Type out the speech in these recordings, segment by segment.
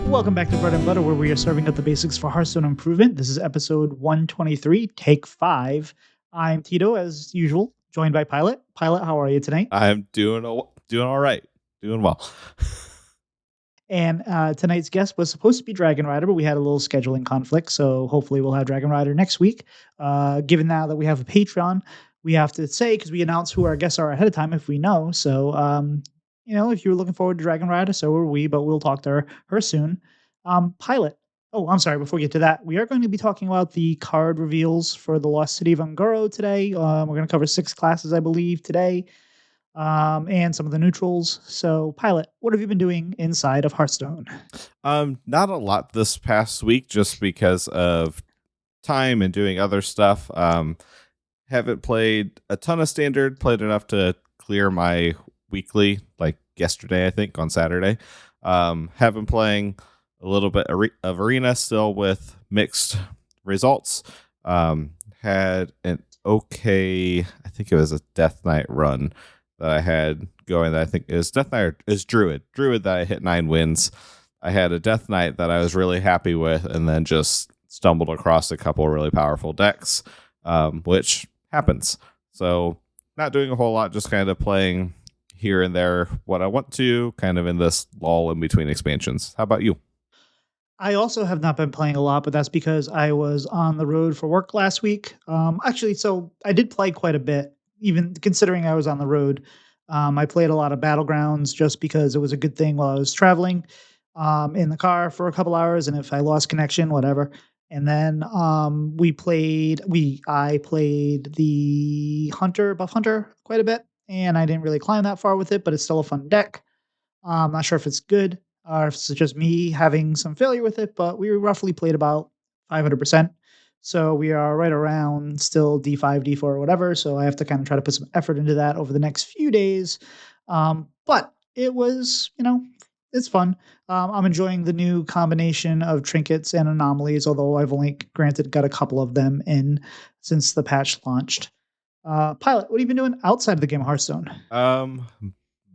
Welcome back to Bread and Butter, where we are serving up the basics for Hearthstone improvement. This is episode 123, take 5. I'm Tito, as usual, joined by Pylet. Pylet, how are you tonight? I'm doing all right. Doing well. And tonight's guest was supposed to be Dragon Rider, but we had a little scheduling conflict, so hopefully we'll have Dragon Rider next week. Given now that we have a Patreon, we have to say, because we announce who our guests are ahead of time if we know. So, if you're looking forward to Dragon Rider, so are we, but we'll talk to her soon. Pylet. Oh, I'm sorry. Before we get to that, we are going to be talking about the card reveals for the Lost City of Ungoro today. We're going to cover 6 classes, I believe, today, and some of the neutrals. So, Pylet, what have you been doing inside of Hearthstone? Not a lot this past week, just because of time and doing other stuff. Haven't played a ton of Standard. Played enough to clear my weekly, like yesterday, I think, on Saturday. Have been playing a little bit of Arena still with mixed results. Had an okay, I think it was a Death Knight run that I had going that I think is Death Knight or is Druid that I hit 9 wins. I had a Death Knight that I was really happy with, and then just stumbled across a couple really powerful decks, which happens. So not doing a whole lot, just kind of playing here and there what I want to, kind of in this lull in between expansions. How about you? I also have not been playing a lot, but that's because I was on the road for work last week. So I did play quite a bit, even considering I was on the road. I played a lot of Battlegrounds just because it was a good thing while I was traveling in the car for a couple hours, and if I lost connection, whatever. And then I played the Buff Hunter quite a bit, and I didn't really climb that far with it, but it's still a fun deck. I'm not sure if it's good or if it's just me having some failure with it, but we roughly played about 500%. So we are right around still D5, D4, or whatever. So I have to kind of try to put some effort into that over the next few days. But it was, it's fun. I'm enjoying the new combination of trinkets and anomalies, although I've only, granted, got a couple of them in since the patch launched. Pylet, what have you been doing outside of the game of Hearthstone?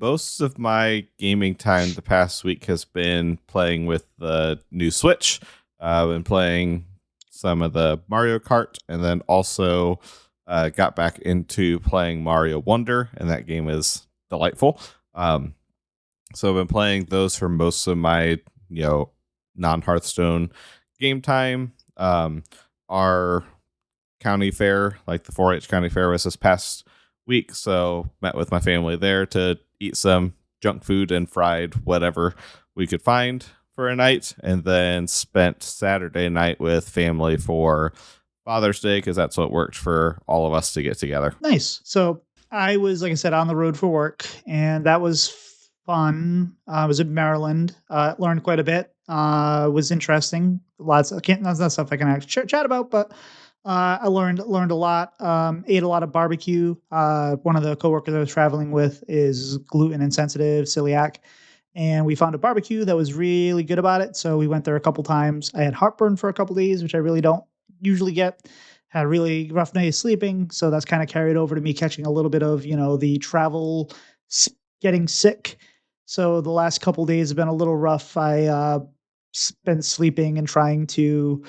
Most of my gaming time the past week has been playing with the new Switch. I've been playing some of the Mario Kart, and then also got back into playing Mario Wonder, and that game is delightful. So I've been playing those for most of my, non-Hearthstone game time. Our county fair, like the 4-H county fair, was this past week, so met with my family there to eat some junk food and fried whatever we could find for a night, and then spent Saturday night with family for Father's Day, because that's what worked for all of us to get together. Nice. So I was, like I said, on the road for work, and that was fun. I was in Maryland, learned quite a bit. Was interesting. That's not stuff I can actually chat about, but I learned a lot. Ate a lot of barbecue. One of the coworkers I was traveling with is gluten insensitive, celiac, and we found a barbecue that was really good about it. So we went there a couple times. I had heartburn for a couple days, which I really don't usually get. Had a really rough night of sleeping, so that's kind of carried over to me catching a little bit of the travel, getting sick. So the last couple days have been a little rough. I been sleeping and trying to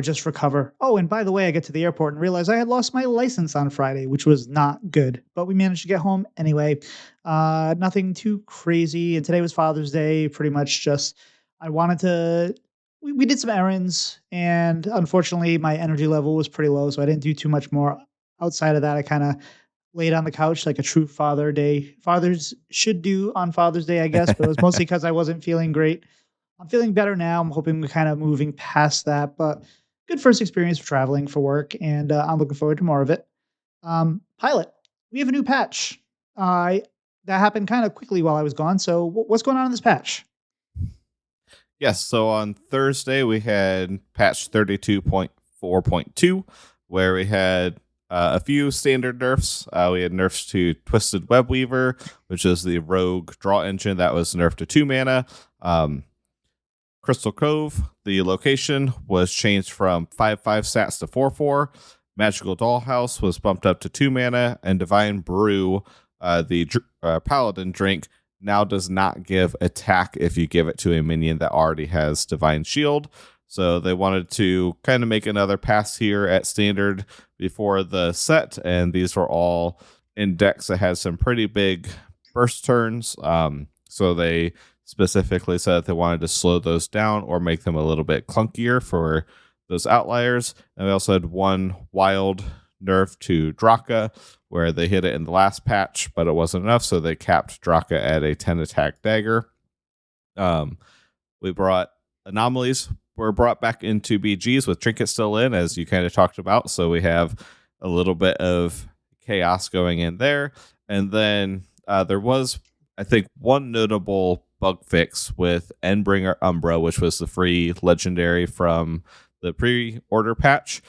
just recover. Oh, and by the way, I get to the airport and realize I had lost my license on Friday, which was not good, but we managed to get home anyway. Nothing too crazy. And today was Father's Day. Pretty much just, we did some errands, and unfortunately my energy level was pretty low, so I didn't do too much more. Outside of that, I kind of laid on the couch like a true fathers should do on Father's Day, I guess, but it was mostly because I wasn't feeling great. I'm feeling better now. I'm hoping we're kind of moving past that, but good first experience for traveling for work, and I'm looking forward to more of it. Pylet, we have a new patch. That happened kind of quickly while I was gone, so what's going on in this patch? Yes, so on Thursday we had patch 32.4.2, where we had a few standard nerfs. We had nerfs to Twisted Webweaver, which is the rogue draw engine that was nerfed to 2 mana. Crystal Cove, the location, was changed from 5/5 stats to 4/4. Magical Dollhouse was bumped up to 2 mana, and Divine Brew, the Paladin drink, now does not give attack if you give it to a minion that already has Divine Shield. So they wanted to kind of make another pass here at Standard before the set, and these were all in decks that had some pretty big burst turns. So they specifically said that they wanted to slow those down or make them a little bit clunkier for those outliers. And we also had one wild nerf to Draka, where they hit it in the last patch, but it wasn't enough, so they capped Draka at a 10 attack dagger. We brought anomalies were brought back into BGs with Trinket still in, as you kind of talked about. So we have a little bit of chaos going in there. And then there was, I think, one notable bug fix with Endbringer Umbra, which was the free legendary from the pre-order patch.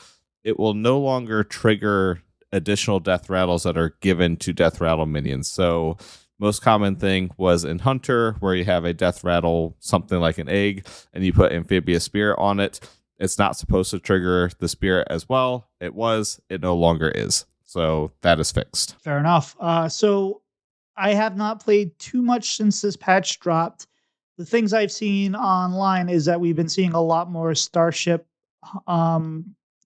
It will no longer trigger additional death rattles that are given to death rattle minions. So most common thing was in Hunter, where you have a death rattle, something like an egg, and you put Amphibious Spirit on it. It's not supposed to trigger the spirit as well. It no longer is. So that is fixed. Fair enough. So I have not played too much since this patch dropped. The things I've seen online is that we've been seeing a lot more Starship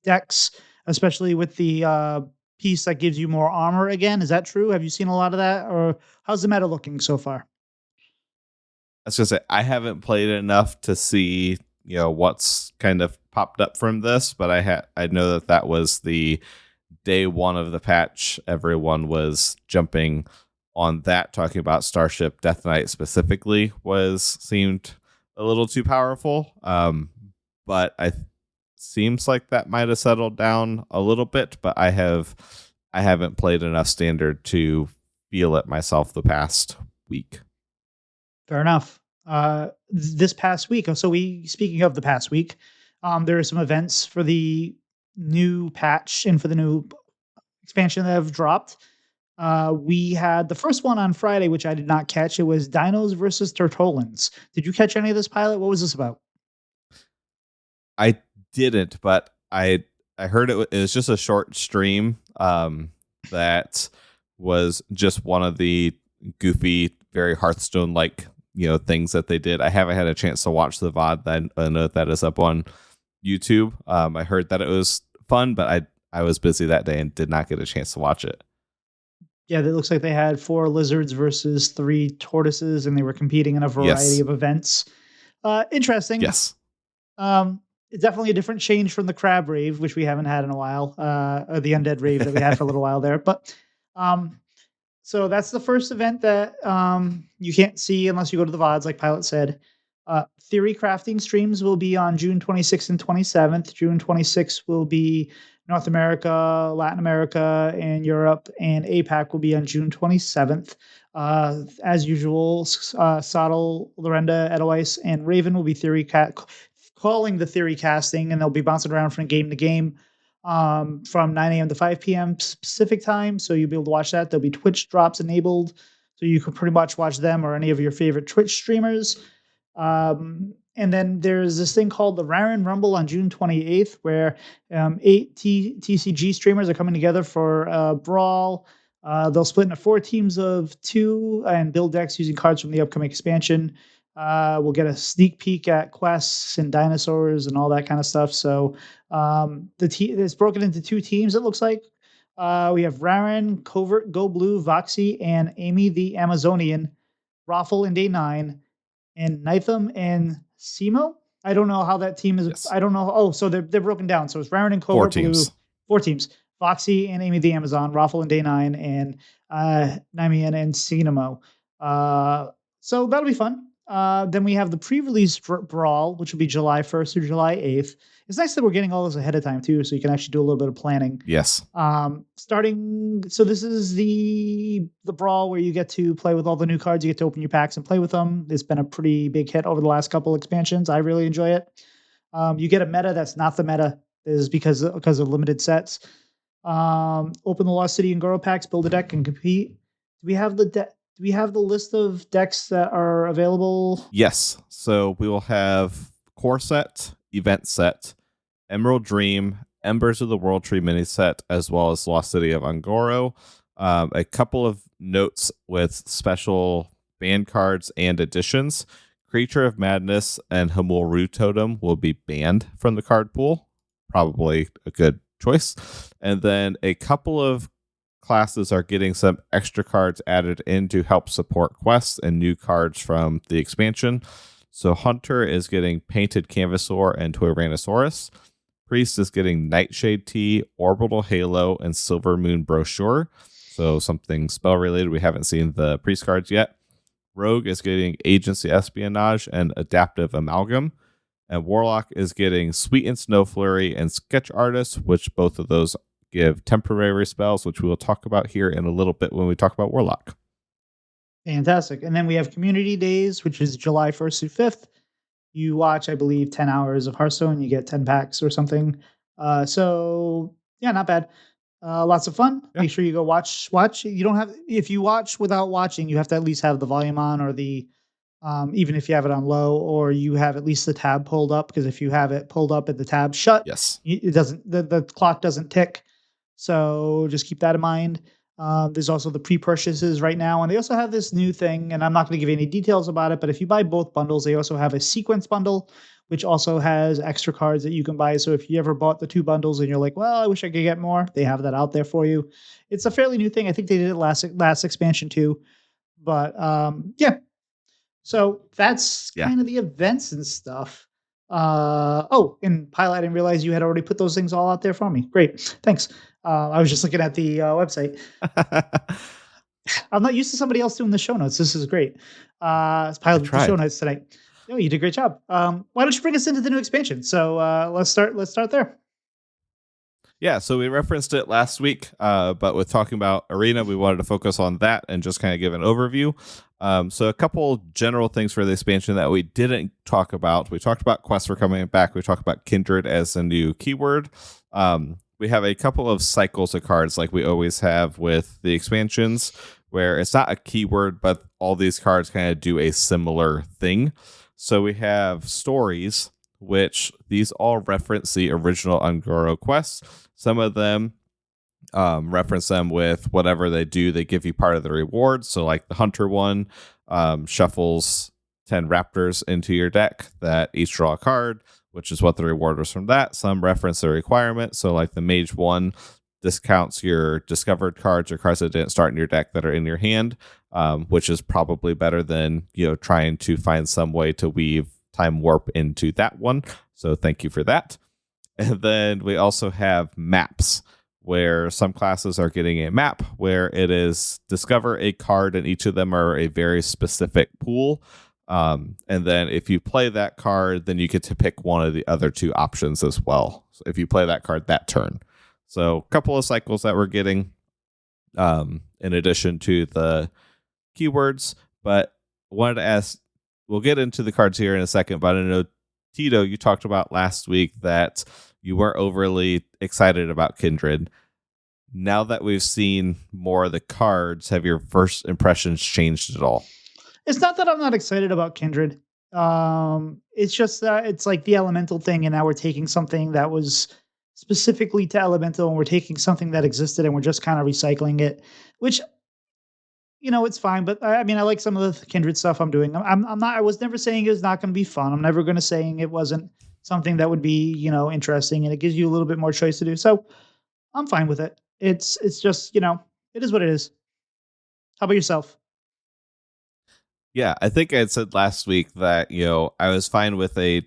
decks, especially with the piece that gives you more armor again. Is that true? Have you seen a lot of that, or how's the meta looking so far? I was gonna say I haven't played enough to see what's kind of popped up from this, but I know that was the day one of the patch. Everyone was jumping on that, talking about Starship Death Knight specifically seemed a little too powerful. But seems like that might have settled down a little bit, but I haven't played enough Standard to feel it myself the past week. Fair enough. This past week, speaking of the past week, there are some events for the new patch and for the new expansion that have dropped. We had the first one on Friday, which I did not catch. It was Dinos versus Turtolans. Did you catch any of this, Pilot? What was this about? I didn't, but I heard it was just a short stream that was just one of the goofy, very Hearthstone-like things that they did. I haven't had a chance to watch the VOD. I know that is up on YouTube. I heard that it was fun, but I was busy that day and did not get a chance to watch it. Yeah, it looks like they had 4 lizards versus 3 tortoises, and they were competing in a variety of events. Interesting. Yes. It's definitely a different change from the crab rave, which we haven't had in a while, or the undead rave that we had for a little while there. But so that's the first event that you can't see unless you go to the VODs, like Pilot said. Theory crafting streams will be on June 26th and 27th. June 26th will be North America, Latin America, and Europe, and APAC will be on June 27th. As usual, Sottle, Lorenda, Edelweiss, and Raven will be calling the theory casting, and they'll be bouncing around from game to game from 9 a.m. to 5 p.m. Pacific time. So you'll be able to watch that. There'll be Twitch drops enabled, so you can pretty much watch them or any of your favorite Twitch streamers. And then there's this thing called the Raren Rumble on June 28th, where 8 TCG streamers are coming together for a brawl. They'll split into 4 teams of 2 and build decks using cards from the upcoming expansion. We'll get a sneak peek at quests and dinosaurs and all that kind of stuff. So it's broken into 2 teams, it looks like. We have Raren, Covert, Go Blue, Voxy, and Amy the Amazonian, Raffle in day 9, and Nitham and Simo. I don't know how that team is. Yes. I don't know. Oh, so they're broken down. So it's Raren and Covert Blue. 4 teams. Voxy and Amy the Amazon, Raffle in day 9, and Nymian and Sinamo. So that'll be fun. Then we have the pre-release brawl, which will be July 1st through July 8th. It's nice that we're getting all this ahead of time too, so you can actually do a little bit of planning. Yes. So this is the brawl where you get to play with all the new cards. You get to open your packs and play with them. It's been a pretty big hit over the last couple expansions. I really enjoy it. You get a meta that's not the meta, is because of limited sets. Open the Lost City and Goro packs, build a deck, and compete. Do we have the list of decks that are available? Yes. So we will have core set, event set, Emerald Dream, Embers of the World Tree mini set, as well as Lost City of Ungoro. A couple of notes with special banned cards and additions. Creature of Madness and Hamul Totem will be banned from the card pool. Probably a good choice. And then a couple of classes are getting some extra cards added in to help support quests and new cards from the expansion. So Hunter is getting Painted Canvasaur and Tyrannosaurus. Priest is getting Nightshade Tea, Orbital Halo, and Silver Moon Brochure. So something spell related. We haven't seen the Priest cards yet. Rogue is getting Agency Espionage and Adaptive Amalgam. And Warlock is getting Sweet and Snow Flurry and Sketch Artist, which both of those give temporary spells, which we will talk about here in a little bit when we talk about Warlock. Fantastic. And then we have Community Days, which is July 1st through 5th. You watch, I believe, 10 hours of Hearthstone, you get 10 packs or something. So yeah, not bad. Lots of fun. Yeah. Make sure you go watch. You don't have, if you watch without watching, you have to at least have the volume on, or the even if you have it on low, or you have at least the tab pulled up, because if you have it pulled up and the tab shut, Yes, it doesn't, the clock doesn't tick. So just keep that in mind. There's also the pre-purchases right now, and they also have this new thing, and I'm not going to give you any details about it, but if you buy both bundles, they also have a sequence bundle, which also has extra cards that you can buy. So if you ever bought the two bundles and you're like, well, I wish I could get more, they have that out there for you. It's a fairly new thing. I think they did it last expansion too. But yeah. So that's Yeah. kind of the events and stuff. Oh, and Pylet, I didn't realize you had already put those things all out there for me. Great. Thanks. I was just looking at the website. I'm not used to somebody else doing the show notes. This is great. Pilot the show notes tonight. No, you did a great job. Why don't you bring us into the new expansion? So let's start there. Yeah, so we referenced it last week, but with talking about Arena, we wanted to focus on that and just kind of give an overview. So a couple general things for the expansion that we didn't talk about. We talked about quests were coming back. We talked about Kindred as a new keyword. We have a couple of cycles of cards like we always have with the expansions, where it's not a keyword, but all these cards kind of do a similar thing. So we have stories, which these all reference the original Ungoro quests. Some of them reference them with whatever they do. They give you part of the reward. So like the Hunter one shuffles 10 Raptors into your deck that each draw a card, which is what the reward was from that. Some reference the requirement. So like the Mage one discounts your discovered cards or cards that didn't start in your deck that are in your hand, which is probably better than, trying to find some way to weave Time Warp into that one. So thank you for that. And then we also have maps, where some classes are getting a map where it is discover a card, and each of them are a very specific pool. And then if you play that card, then you get to pick one of the other two options as well. So if you play that card that turn. So a couple of cycles that we're getting in addition to the keywords. But wanted to ask, we'll get into the cards here in a second, but I know, Tito, you talked about last week that you weren't overly excited about Kindred. Now that we've seen more of the cards, have your first impressions changed at all? It's not that I'm not excited about Kindred. It's just that it's like the elemental thing, and now we're taking something that was specifically to elemental, and we're taking something that existed, and we're just kind of recycling it, which, it's fine. But I mean, I like some of the Kindred stuff I'm doing. I'm not. I was never saying it was not going to be fun. I'm never going to saying it wasn't something that would be interesting, and it gives you a little bit more choice to do. So I'm fine with it. It's just it is what it is. How about yourself? Yeah, I think I had said last week that, I was fine with a,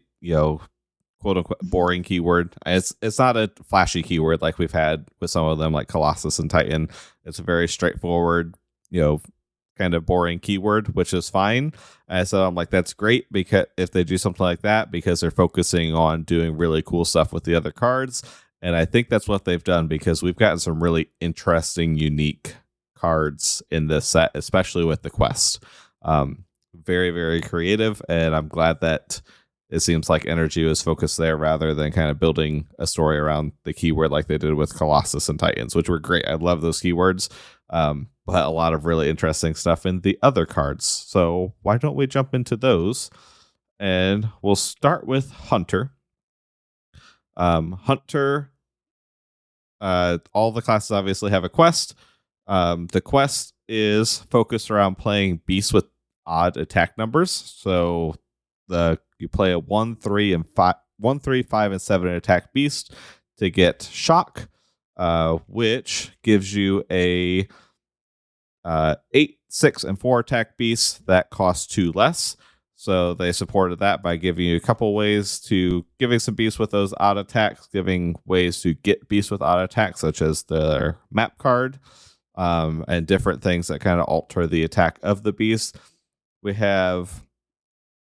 quote unquote boring keyword. It's not a flashy keyword like we've had with some of them, like Colossus and Titan. It's a very straightforward, kind of boring keyword, which is fine. And so I'm like, that's great, because if they do something like that, because they're focusing on doing really cool stuff with the other cards. And I think that's what they've done, because we've gotten some really interesting, unique cards in this set, especially with the quest. Very, very creative, and I'm glad that it seems like energy was focused there rather than kind of building a story around the keyword like they did with Colossus and Titans, which were great. I love those keywords, but a lot of really interesting stuff in the other cards. So why don't we jump into those? And we'll start with Hunter. Hunter all the classes obviously have a quest. The quest is focused around playing beasts with odd attack numbers. So you play a 1, 3, and 5, 1, 3, 5, and 7 attack beast to get shock, which gives you a 8, 6, and 4 attack beast that costs 2 less. So they supported that by giving you a couple ways to giving some beasts with those odd attacks, giving ways to get beasts with odd attacks, such as the map card, and different things that kind of alter the attack of the beast. We have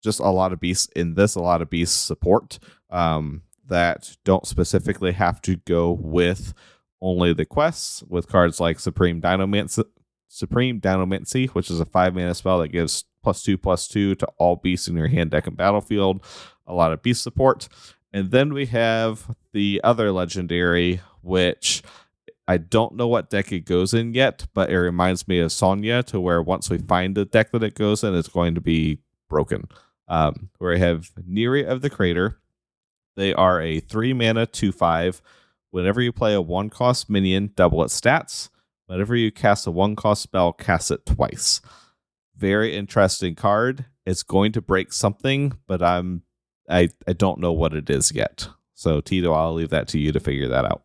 just a lot of beasts in this, a lot of beast support that don't specifically have to go with only the quests, with cards like Supreme Dynamency, which is a 5-mana spell that gives +2/+2 to all beasts in your hand, deck, and battlefield. A lot of beast support. And then we have the other legendary, which I don't know what deck it goes in yet, but it reminds me of Sonya, to where once we find the deck that it goes in, it's going to be broken. Where I have Neri of the Crater. They are a 3-mana 2/5. Whenever you play a 1-cost minion, double its stats. Whenever you cast a 1-cost spell, cast it twice. Very interesting card. It's going to break something, but I don't know what it is yet. So Tito, I'll leave that to you to figure that out.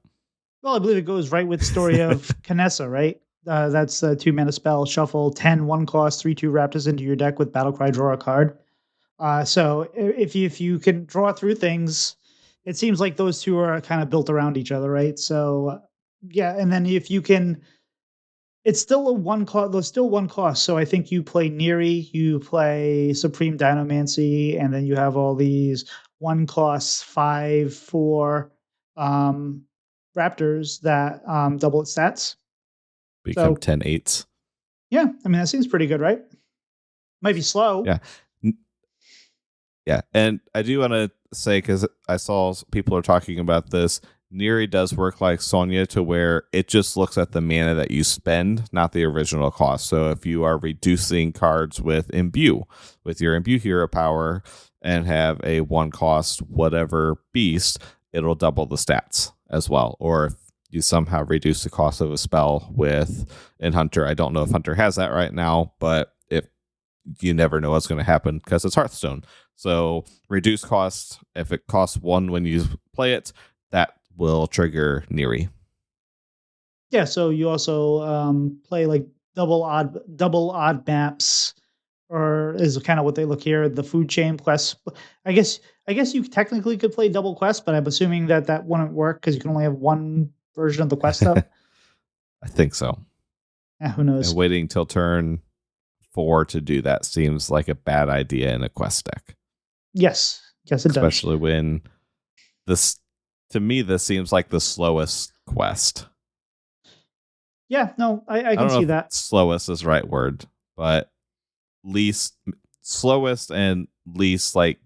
Well, I believe it goes right with Story of Canessa, right? That's a 2-mana spell. Shuffle 10 1-cost 3/2 Raptors into your deck with Battlecry, draw a card. So if you can draw through things, it seems like those two are kind of built around each other, right? So yeah, and then if you can, it's still a 1 cost. There's still 1 cost. So I think you play Neri, you play Supreme Dynamency, and then you have all these 1 cost 5/4 Raptors that double its stats. Become So 10/8s. yeah, I mean that seems pretty good, right? Might be slow. Yeah. Yeah, and I do want to say, because I saw people are talking about this, Neri does work like Sonya, to where it just looks at the mana that you spend, not the original cost. So if you are reducing cards with Imbue, with your Imbue hero power, and have a 1-cost whatever beast, it'll double the stats as well. Or if you somehow reduce the cost of a spell in Hunter, I don't know if Hunter has that right now, but if you never know what's going to happen because it's Hearthstone. So reduce cost, if it costs 1 when you play it, that will trigger Neri. Yeah, so you also play like double odd maps, or is kind of what they look here. The food chain quests. I guess you technically could play double quests, but I'm assuming that wouldn't work because you can only have one version of the quest up. I think so. Yeah, who knows? And waiting till turn 4 to do that seems like a bad idea in a quest deck. Yes, it does. Especially when this, to me, this seems like the slowest quest. Yeah, no, I can don't know see if that. slowest is the right word, but slowest and least like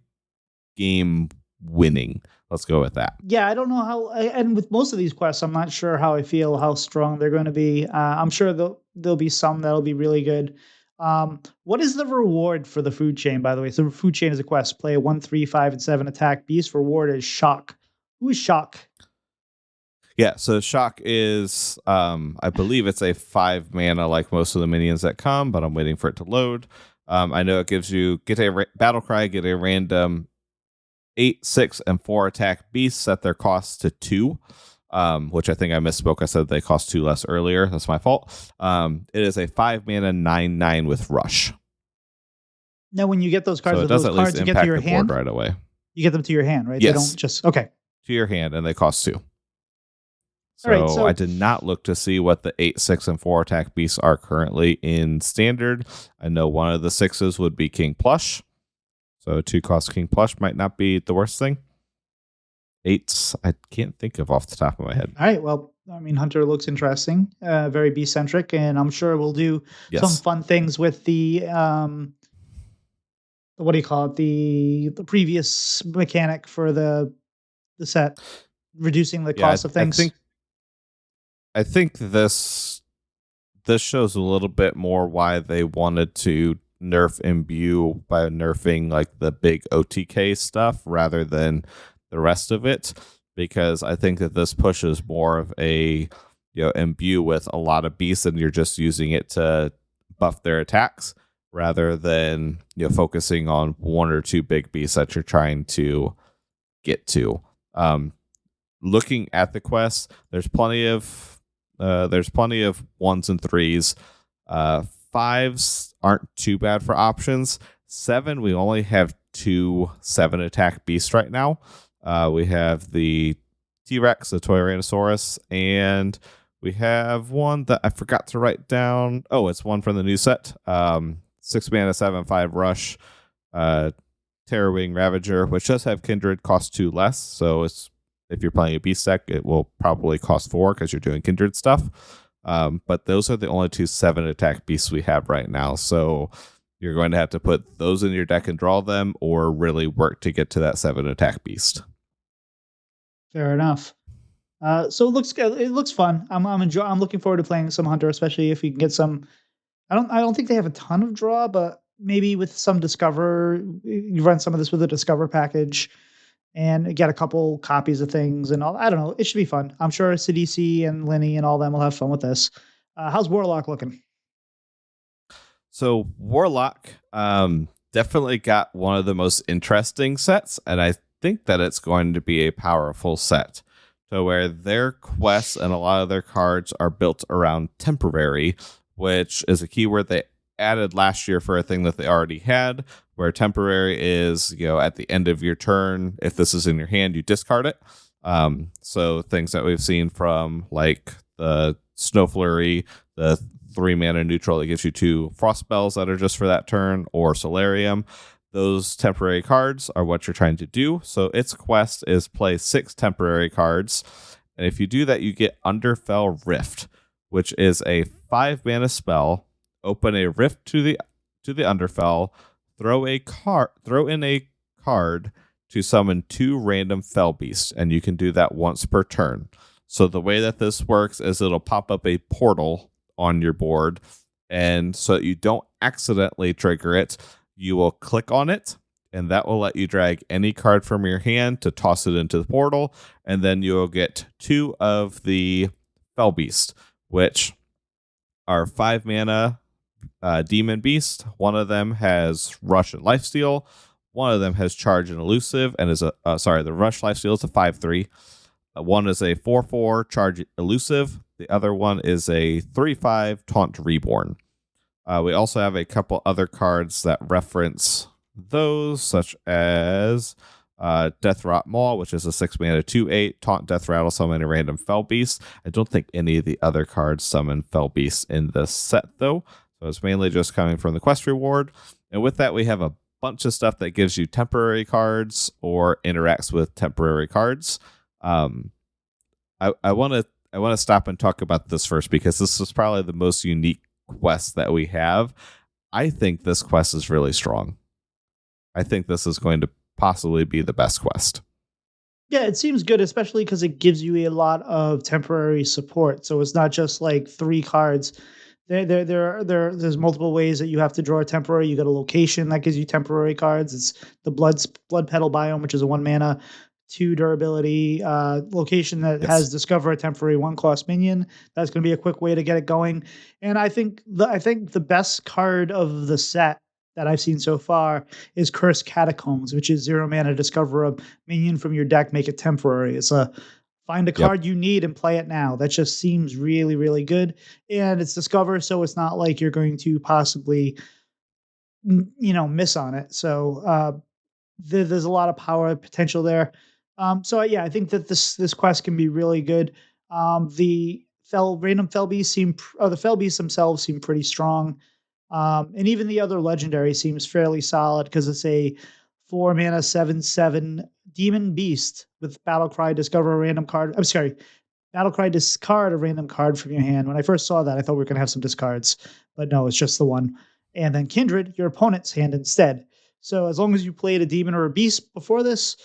game winning. Let's go with that. Yeah, I don't know and with most of these quests, I'm not sure how I feel, how strong they're going to be. I'm sure there'll be some that'll be really good. What is the reward for the food chain, by the way? So the food chain is a quest. Play a 1, 3, 5, and 7 attack. Beast reward is shock. Who is shock? Yeah, so shock is, I believe it's a 5 mana like most of the minions that come, but I'm waiting for it to load. I know it gives you get a battle cry, get a random 8, 6, and 4 attack beasts, set their cost to 2. Which I think I misspoke. I said they cost 2 less earlier. That's my fault. It is a 5 mana 9/9 with rush. Now, when you get those cards, So it those does at cards least you get to impact your the board hand, right away. you get them to your hand, right? Yes. They don't just okay. To your hand, and they cost 2. So, All right, so I did not look to see what the 8, 6, and 4 attack beasts are currently in standard. I know one of the 6s would be King Plush. So 2-cost King Plush might not be the worst thing. 8s, I can't think of off the top of my head. All right. Well, I mean, Hunter looks interesting, very beast centric, and I'm sure we'll do some fun things with the what do you call it? The previous mechanic for the set, reducing the cost of things. I think this shows a little bit more why they wanted to nerf Imbue by nerfing like the big OTK stuff rather than the rest of it, because I think that this pushes more of a imbue with a lot of beasts, and you're just using it to buff their attacks rather than focusing on one or two big beasts that you're trying to get to. Um, Looking at the quests, there's plenty of ones and threes. Fives aren't too bad for options. Seven, we only have two 7 attack beasts right now. We have the T-Rex, the Tyrannosaurus, and we have one that I forgot to write down. Oh, it's one from the new set. 6 mana, 7/5 rush. Terrorwing Ravager, which does have Kindred, cost 2 less. So if you're playing a beast deck, it will probably cost 4 because you're doing Kindred stuff. But those are the only two 7 attack beasts we have right now. So you're going to have to put those in your deck and draw them, or really work to get to that 7 attack beast. Fair enough. So it looks good. It looks fun. I'm looking forward to playing some Hunter, especially if we can get some. I don't think they have a ton of draw, but maybe with some Discover, you run some of this with a Discover package and get a couple copies of things and all. I don't know. It should be fun. I'm sure CDC and Lenny and all them will have fun with this. How's Warlock looking? So Warlock definitely got one of the most interesting sets, and I think that it's going to be a powerful set. So where their quests and a lot of their cards are built around temporary, which is a keyword they added last year for a thing that they already had, where temporary is, at the end of your turn, if this is in your hand, you discard it. So things that we've seen from like the Snow Flurry, the 3 mana neutral that gives you 2 frost spells that are just for that turn, or Solarium. Those temporary cards are what you're trying to do. So its quest is play 6 temporary cards. And if you do that, you get Underfell Rift, which is a 5 mana spell. Open a rift to the Underfell, throw in a card to summon 2 random fell beasts, and you can do that once per turn. So the way that this works is it'll pop up a portal on your board, and so that you don't accidentally trigger it, you will click on it, and that will let you drag any card from your hand to toss it into the portal, and then you will get 2 of the fell beast, which are 5 mana demon beast. One of them has rush and lifesteal. One of them has charge and elusive, and is the rush lifesteal is a 5/3. One is a 4/4 charge elusive. The other one is a 3/5 taunt reborn. We also have a couple other cards that reference those, such as Death Rot Maul, which is a 6 mana 2/8 taunt death rattle, summon a random fell beast. I don't think any of the other cards summon fell beasts in this set though, so it's mainly just coming from the quest reward. And with that, we have a bunch of stuff that gives you temporary cards or interacts with temporary cards. I want to stop and talk about this first, because this is probably the most unique quest that we have. I think this quest is really strong. I think this is going to possibly be the best quest. Yeah, it seems good, especially because it gives you a lot of temporary support. So it's not just like 3 cards. There's multiple ways that you have to draw a temporary. You got a location that gives you temporary cards. It's the blood petal biome, which is a 1 mana, 2 durability location that Yes. has discover a temporary 1 cost minion. That's going to be a quick way to get it going. And I think the best card of the set that I've seen so far is Cursed Catacombs, which is 0 mana, discover a minion from your deck, make it temporary. It's a find a Yep. card you need and play it now. That just seems really, really good. And it's discover, so it's not like you're going to possibly miss on it. So there's a lot of power potential there. So yeah, I think that this quest can be really good. The random fell beasts the fell beasts themselves seem pretty strong. And even the other legendary seems fairly solid because it's a 4 mana 7/7 demon beast with battle cry. Discover a random card. I'm sorry, battle cry. Discard a random card from your hand. When I first saw that, I thought we were gonna have some discards, but no, it's just the one. And then kindred your opponent's hand instead. So as long as you played a demon or a beast before this,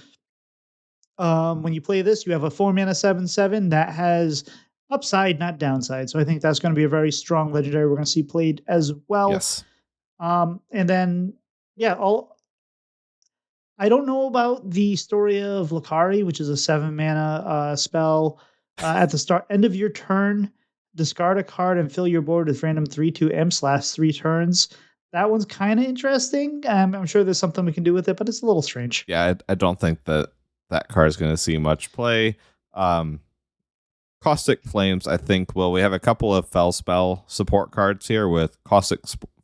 when you play this, you have a 4 mana 7/7 that has upside, not downside. So I think that's going to be a very strong legendary we're going to see played as well. Yes. And then, yeah, all I don't know about the story of Lakari, which is a 7 mana spell. At the start end of your turn, discard a card and fill your board with random 3/2 imps last 3 turns. That one's kind of interesting. I'm sure there's something we can do with it, but it's a little strange. Yeah, I don't think that card is going to see much play. Caustic Flames, I think, well, we have a couple of Fell Spell support cards here with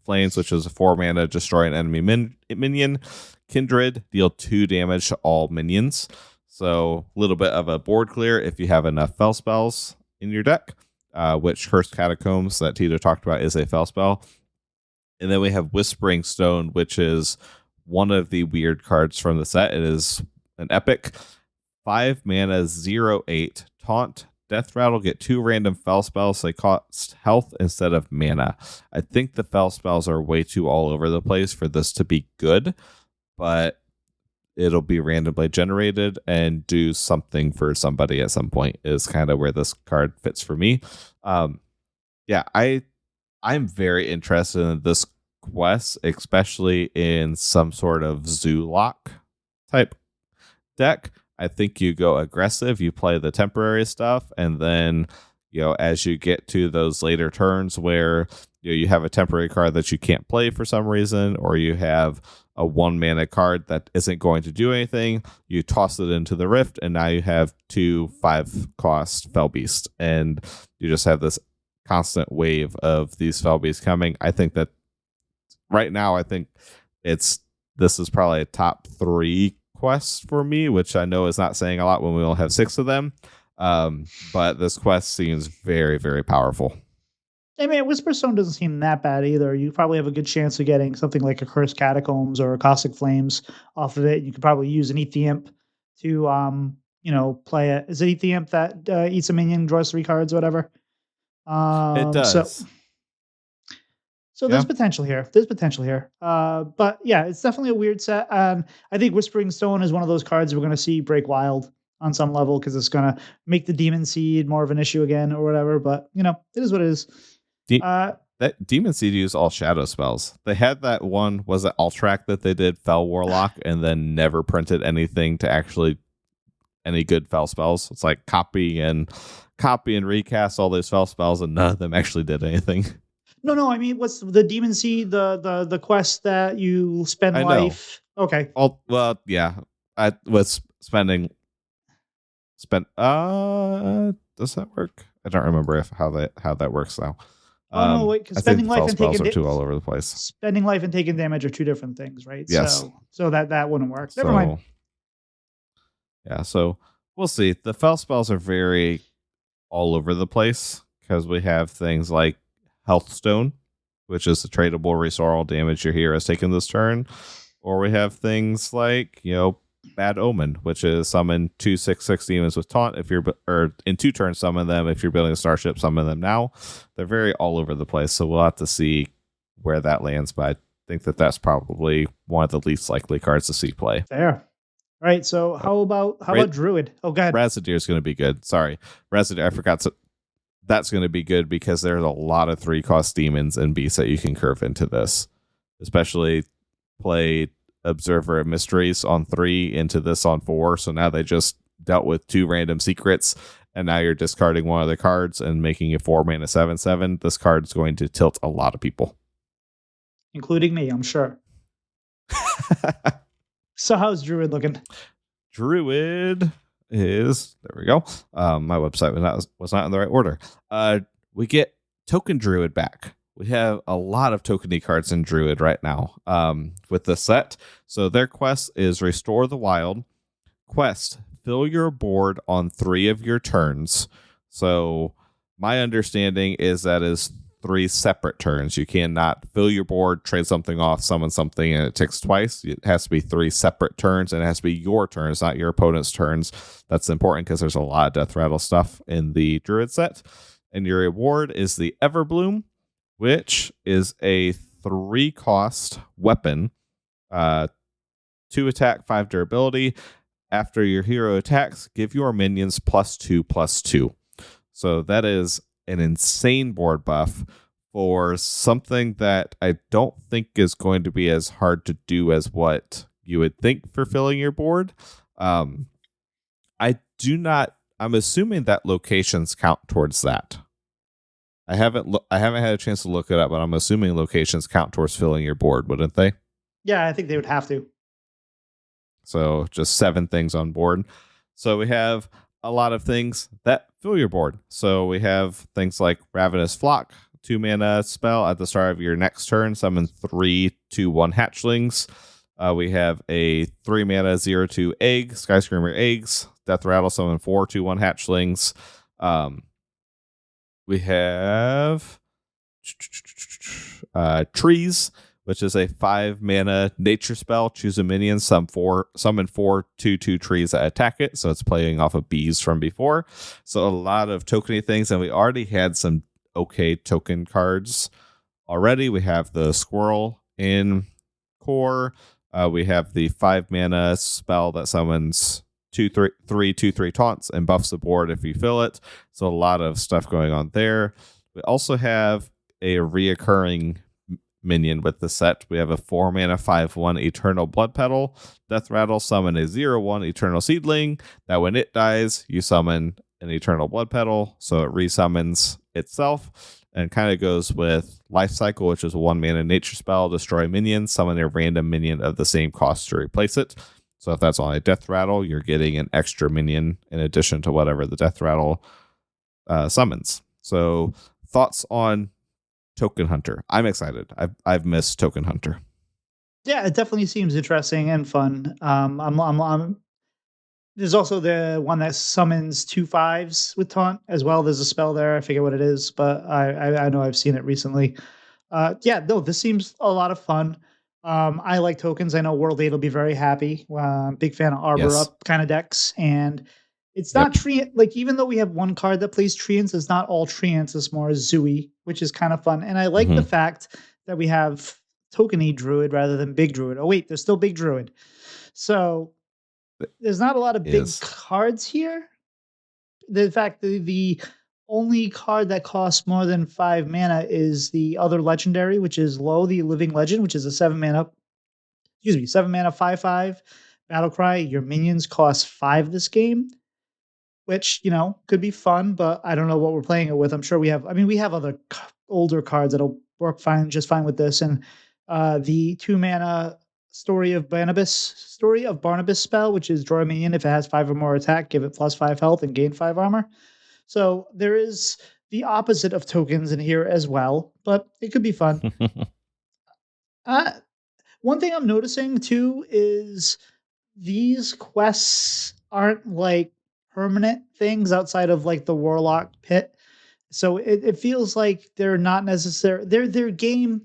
Flames, which is a 4 mana, destroy an enemy minion. Kindred, deal 2 damage to all minions. So a little bit of a board clear if you have enough Fell Spells in your deck, which Cursed Catacombs that Tito talked about is a Fell Spell. And then we have Whispering Stone, which is one of the weird cards from the set. It is an epic 5 mana 0/8 taunt. Death Rattle, get 2 random Fell Spells. So they cost health instead of mana. I think the Fell Spells are way too all over the place for this to be good, but it'll be randomly generated and do something for somebody at some point is kind of where this card fits for me. Yeah, I'm very interested in this quest, especially in some sort of Zoolock type deck. I think you go aggressive, you play the temporary stuff, and then, as you get to those later turns where you have a temporary card that you can't play for some reason, or you have a 1 mana card that isn't going to do anything, you toss it into the Rift, and now you have 2 5-cost Fell Beast, and you just have this constant wave of these Fell Beasts coming. I think that right now, I think this is probably a top 3 quest for me, which I know is not saying a lot when we only have 6 of them. But this quest seems very, very powerful. I mean, Whisper Stone doesn't seem that bad either. You probably have a good chance of getting something like a Cursed Catacombs or a Caustic Flames off of it. You could probably use an Eat the Imp to, play it. Is it Eat the Imp that eats a minion, draws 3 cards, whatever? It does. So there's potential here. But yeah, it's definitely a weird set. I think Whispering Stone is one of those cards we're going to see break wild on some level because it's going to make the Demon Seed more of an issue again or whatever. But, it is what it is. That Demon Seed used all shadow spells. They had that one, was it Alterac that they did Fell Warlock and then never printed anything to actually any good Fell spells. It's like copy and recast all those Fell spells and none of them actually did anything. No. I mean, what's the Demon Seed? The quest that you spend life. Okay. Well, yeah. I was spent. Does that work? I don't remember how that works now. Oh no, wait, because spending life and taking are too all over the place. Spending life and taking damage are 2 different things, right? Yes. So that wouldn't work. Never mind. Yeah, so we'll see. The Fell spells are very all over the place because we have things like Healthstone, which is the tradable restore all damage your hero has taken this turn, or we have things like Bad Omen, which is summon 2 6/6 demons with taunt or in 2 turns summon them. If you're building a starship, summon them now. They're very all over the place, so we'll have to see where that lands. But I think that's probably one of the least likely cards to see play. Fair. All right, so how about Druid? Oh, go ahead. Razadir is going to be good. Sorry, Razadir. I forgot to. That's going to be good because there's a lot of 3-cost demons and beasts that you can curve into this. Especially play Observer of Mysteries on 3 into this on 4. So now they just dealt with 2 random secrets, and now you're discarding one of the cards and making a 4 mana 7/7. This card's going to tilt a lot of people, including me, I'm sure. So how's Druid looking? Druid is there we go. My website was not in the right order. We get Token Druid back. We have a lot of tokeny cards in Druid right now with the set. So their quest is Restore the Wild. Quest, fill your board on 3 of your turns. So my understanding is that is 3 separate turns. You cannot fill your board, trade something off, summon something, and it ticks twice. It has to be 3 separate turns, and it has to be your turns, not your opponent's turns. That's important because there's a lot of Death Rattle stuff in the Druid set. And your reward is the Everbloom, which is a 3-cost weapon, 2 attack, 5 durability. After your hero attacks, give your minions +2/+2. So that is an insane board buff for something that I don't think is going to be as hard to do as what you would think for filling your board. Um, I do not. I'm assuming that locations count towards that. I haven't had a chance to look it up, but I'm assuming locations count towards filling your board, wouldn't they? Yeah, I think they would have to. So just 7 things on board. So we have a lot of things that fill your board. So we have things like Ravenous Flock, 2 mana spell at the start of your next turn, summon 3 2/1 hatchlings. We have a 3 mana 0/2 egg, Skyscreamer eggs, Death Rattle, summon 4 2/1 hatchlings. We have Trees, which is a 5 mana nature spell. Choose a minion, summon 4 2/2 trees that attack it. So it's playing off of bees from before. So a lot of tokeny things, and we already had some okay token cards already. We have the squirrel in core. We have the 5 mana spell that summons 2/3 taunts and buffs the board if you fill it. So a lot of stuff going on there. We also have a reoccurring minion with the set. We have a 4 mana 5/1 Eternal Blood Petal. Death Rattle, summon a 0/1 Eternal Seedling. That when it dies, you summon an Eternal Blood Petal, so it resummons itself. And kind of goes with Life Cycle, which is a 1 mana nature spell. Destroy minion, summon a random minion of the same cost to replace it. So if that's on a Death Rattle, you're getting an extra minion in addition to whatever the Death Rattle summons. So thoughts on Token Hunter? I'm excited. I've missed Token Hunter. Yeah, it definitely seems interesting and fun. There's also the one that summons 2/5s with taunt as well. There's a spell there. I forget what it is, but I know I've seen it recently. Yeah, no, this seems a lot of fun. I like tokens. I know World 8 will be very happy. Big fan of Arbor Yes. Up kind of decks, and it's Yep. not treant. Like even though we have one card that plays treants, it's not all treants. It's more Zooey, which is kind of fun. And I like the fact that we have tokeny Druid rather than Big Druid. Oh wait, there's still Big Druid. So there's not a lot of big Is cards here. The fact that the only card that costs more than 5 mana is the other legendary, which is Low, the Living Legend, which is a 7 mana, 7 mana 5/5 battle cry. Your minions cost 5 this game, which, could be fun, but I don't know what we're playing it with. I'm sure we have other older cards that'll work fine, just fine with this. And the 2 mana Story of Barnabas spell, which is draw a minion. If it has 5 or more attack, give it +5 health and gain 5 armor. So there is the opposite of tokens in here as well, but it could be fun. One thing I'm noticing too is these quests aren't like permanent things outside of like the Warlock pit. So it feels like they're not necessary. They're game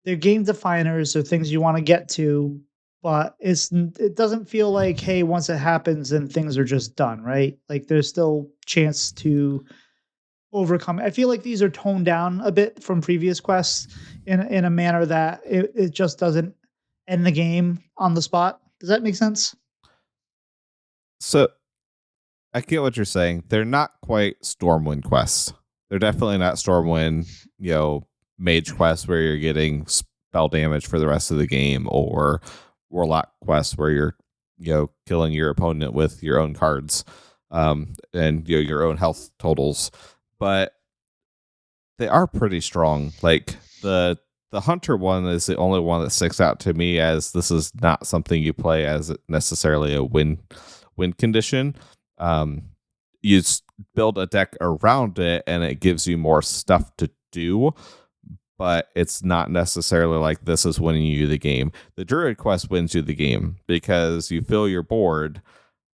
definers or things you want to get to, but it doesn't feel like, hey, once it happens, then things are just done, right? Like there's still chance to overcome. I feel like these are toned down a bit from previous quests in a manner that it just doesn't end the game on the spot. Does that make sense? So I get what you're saying. They're not quite Stormwind quests. They're definitely not Stormwind, mage quests where you're getting spell damage for the rest of the game, or Warlock quests where you're, killing your opponent with your own cards, and your own health totals. But they are pretty strong. Like the Hunter one is the only one that sticks out to me as this is not something you play as necessarily a win condition. You build a deck around it and it gives you more stuff to do, but it's not necessarily like this is winning you the game. The Druid quest wins you the game because you fill your board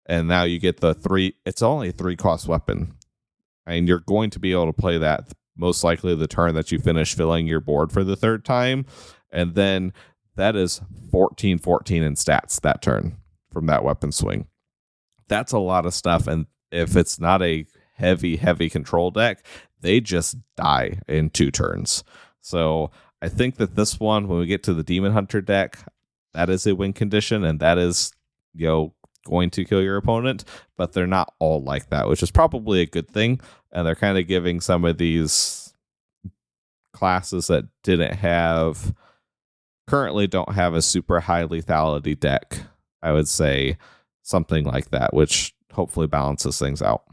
and now you get it's only a 3-cost weapon. And you're going to be able to play that most likely the turn that you finish filling your board for the 3rd time. And then that is 14/14 in stats that turn from that weapon swing. That's a lot of stuff. And if it's not a heavy control deck, they just die in 2 turns. So I think that this one, when we get to the Demon Hunter deck, that is a win condition, and that is, going to kill your opponent, but they're not all like that, which is probably a good thing. And they're kind of giving some of these classes that didn't have currently don't have a super high lethality deck. I would say something like that, which hopefully balances things out.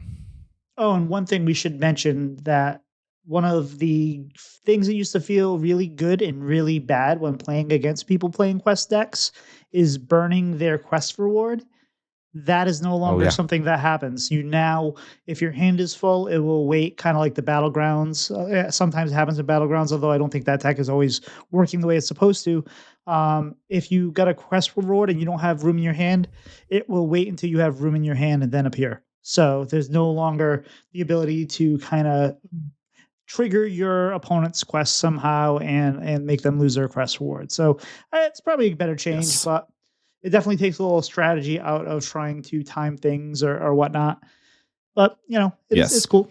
Oh, and one thing we should mention that one of the things that used to feel really good and really bad when playing against people playing quest decks is burning their quest reward. That is no Oh longer yeah. something that happens. You now, if your hand is full, it will wait, kind of like the battlegrounds. Sometimes it happens in battlegrounds, although I don't think that tech is always working the way it's supposed to. If you got a quest reward and you don't have room in your hand, it will wait until you have room in your hand and then appear. So there's no longer the ability to kind of trigger your opponent's quest somehow and make them lose their quest reward. So it's probably a better change, Yes. but it definitely takes a little strategy out of trying to time things or whatnot. But it's Yes. cool.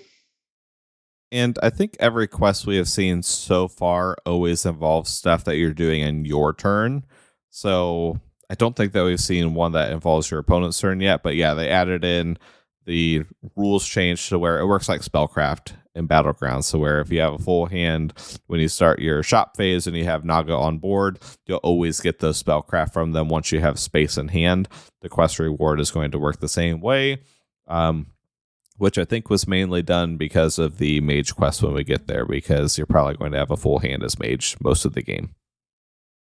And I think every quest we have seen so far always involves stuff that you're doing in your turn. So I don't think that we've seen one that involves your opponent's turn yet. But yeah, they added in the rules changed to where it works like spellcraft in Battlegrounds. So where if you have a full hand when you start your shop phase and you have Naga on board, you'll always get those spellcraft from them once you have space in hand. The quest reward is going to work the same way. Which I think was mainly done because of the mage quest when we get there, because you're probably going to have a full hand as mage most of the game.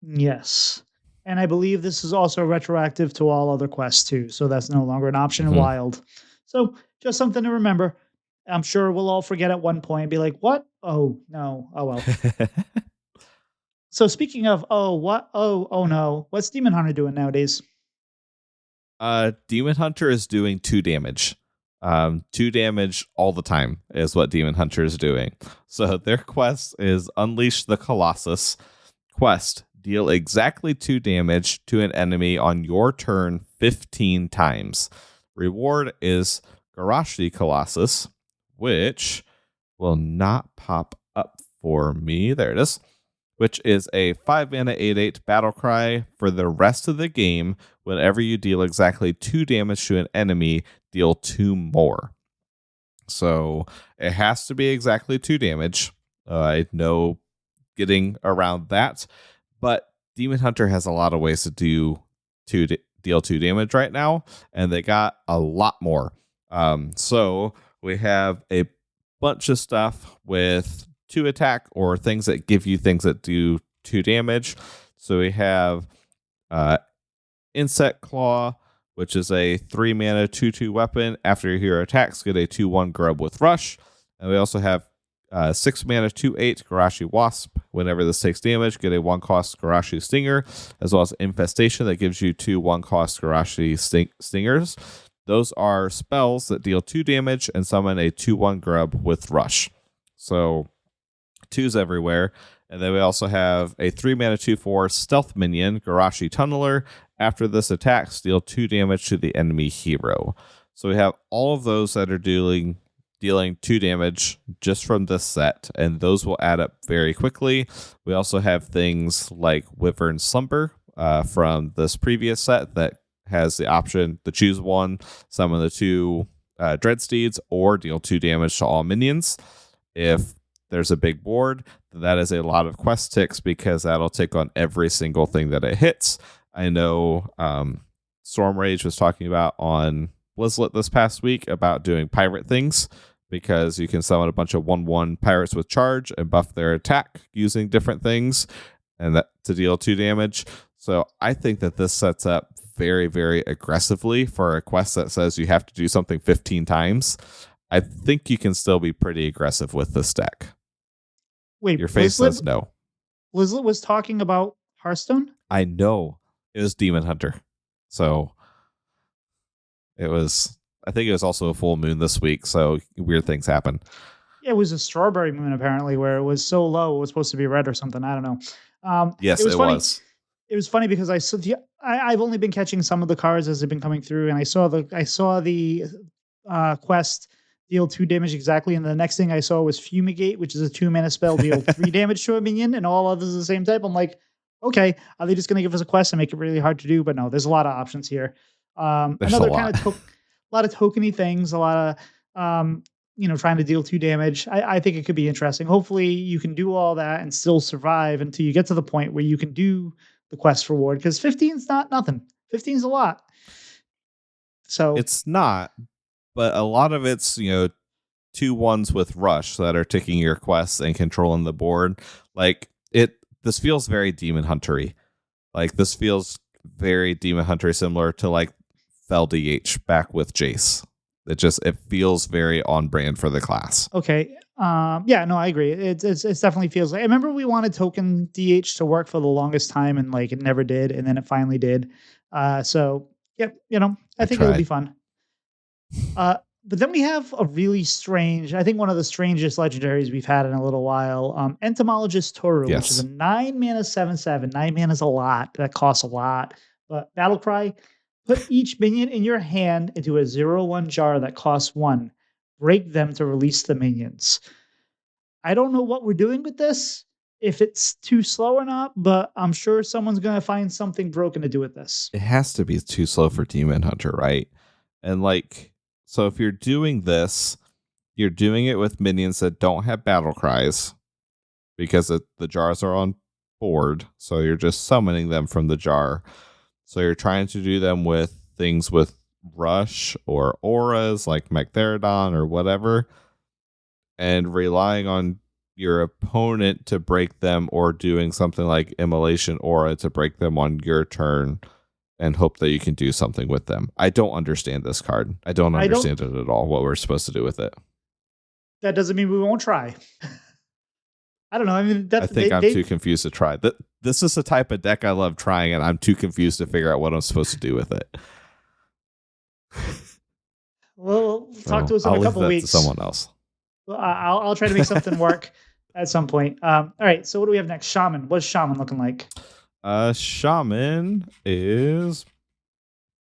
Yes. And I believe this is also retroactive to all other quests too. So that's no longer an option in Mhm. Wild. So just something to remember. I'm sure we'll all forget at one point and be like, what? Oh, no. Oh, well. So speaking of, oh, what? Oh, no. What's Demon Hunter doing nowadays? Demon Hunter is doing 2 damage. 2 damage all the time is what Demon Hunter is doing. So their quest is Unleash the Colossus. Quest, deal exactly 2 damage to an enemy on your turn 15 times. Reward is Garashi Colossus, which will not pop up for me. There it is. Which is a 5 mana 8/8 battle cry for the rest of the game. Whenever you deal exactly 2 damage to an enemy, deal 2 more. So it has to be exactly 2 damage. I know getting around that, but Demon Hunter has a lot of ways to deal 2 damage right now, and they got a lot more. So we have a bunch of stuff with 2 attack or things that give you things that do 2 damage. So we have uh, Insect Claw, which is a 3 mana 2/2 weapon. After your hero attacks, get a 2/1 grub with Rush. And we also have 6 mana 2/8 Garashi Wasp. Whenever this takes damage, get a 1 cost Garashi Stinger, as well as Infestation that gives you 2 1 cost Garashi Stingers. Those are spells that deal 2 damage and summon a 2/1 grub with Rush. So 2s everywhere. And then we also have a 3 mana 2/4 stealth minion, Garashi Tunneler. After this attack, deal 2 damage to the enemy hero. So we have all of those that are dealing 2 damage just from this set, and those will add up very quickly. We also have things like Wyvern Slumber from this previous set that has the option to choose one, summon the 2 Dreadsteeds, or deal 2 damage to all minions. If there's a big board, that is a lot of quest ticks because that'll tick on every single thing that it hits. I know Storm Rage was talking about on Blizzlet this past week about doing pirate things, because you can summon a bunch of 1/1 pirates with charge and buff their attack using different things, and that to deal 2 damage. So I think that this sets up very, very aggressively for a quest that says you have to do something 15 times. I think you can still be pretty aggressive with this deck. Wait, Your face says no. Blizzlet was talking about Hearthstone? I know it was Demon Hunter. So it was, I think it was also a full moon this week. So weird things happen. Yeah, it was a strawberry moon apparently, where it was so low it was supposed to be red or something. I don't know. Yes, It was it funny. was. It was funny because I've only been catching some of the cards as they've been coming through, and I saw the quest deal 2 damage exactly, and the next thing I saw was Fumigate, which is a 2 mana spell, deal 3 damage to a minion, and all others the same type. I'm like, okay, are they just going to give us a quest and make it really hard to do? But no, there's a lot of options here. There's a Another lot. a lot of tokeny things, a lot of trying to deal 2 damage. I think it could be interesting. Hopefully, you can do all that and still survive until you get to the point where you can do the quest reward. Because 15's not nothing. 15's a lot. So It's not, but a lot of it's, 2 1s with rush that are ticking your quests and controlling the board. Like this feels very Demon Huntery. Like this feels very Demon Hunter, similar to like Fel DH back with Jace. It feels very on brand for the class. okay, yeah, no, I agree. It's definitely feels like. I remember we wanted token DH to work for the longest time, and like it never did, and then it finally did. So yeah, I I think it'll be tried. fun. But then we have a really strange, I think one of the strangest legendaries we've had in a little while. Entomologist Toru, which is a Yes. 9 mana 7/7. 9 mana is a lot. That costs a lot. But Battle Cry, put each minion in your hand into a 0/1 jar that costs 1. Break them to release the minions. I don't know what we're doing with this, if it's too slow or not, but I'm sure someone's going to find something broken to do with this. It has to be too slow for Demon Hunter, right? And like, so if you're doing this, you're doing it with minions that don't have battle cries because the jars are on board. So you're just summoning them from the jar. So you're trying to do them with things with rush or auras like Magtheridon or whatever, and relying on your opponent to break them, or doing something like Immolation Aura to break them on your turn and hope that you can do something with them. I don't understand this card. I don't I don't, understand it at all, what we're supposed to do with it. that doesn't mean we won't try. I don't know. I mean, I think I'm too confused to try. This is the type of deck I love trying, and I'm too confused to figure out what I'm supposed to do with it. well, talk So to us in I'll a leave couple that to weeks. someone else. Well, I'll try to make something work at some point. All right. So what do we have next? Shaman. What's Shaman looking like? Shaman is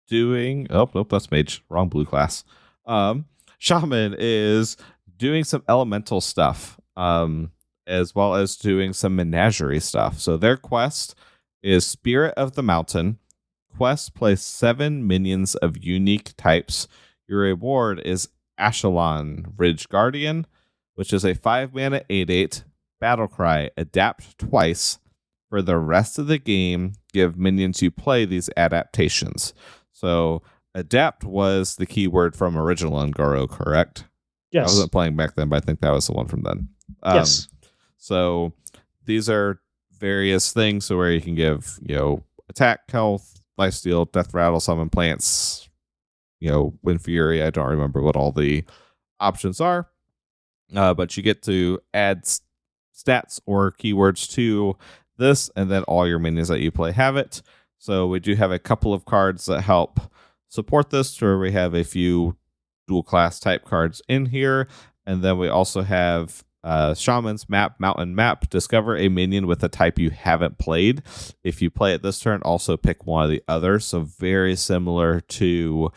doing. Oh, nope, that's Mage. Wrong blue class. Shaman is doing some elemental stuff, as well as doing some menagerie stuff. So their quest is Spirit of the Mountain. Quest plays 7 minions of unique types. Your reward is Ashelon Ridge Guardian, which is a 5 mana 8/8 battle cry. Adapt twice. For the rest of the game, give minions you play these adaptations. So adapt was the keyword from original Ungoro, correct? I Yes. wasn't playing back then, but I think that was the one from then. Yes. So these are various things, so where you can give, attack, health, lifesteal, death rattle, summon plants, Wind Fury. I don't remember what all the options are, but you get to add stats or keywords to this, and then all your minions that you play have it. So we do have a couple of cards that help support this, where we have a few dual class type cards in here, and then we also have Shaman's Map, Mountain Map. Discover a minion with a type you haven't played. If you play it this turn, also pick one of the others. So very similar to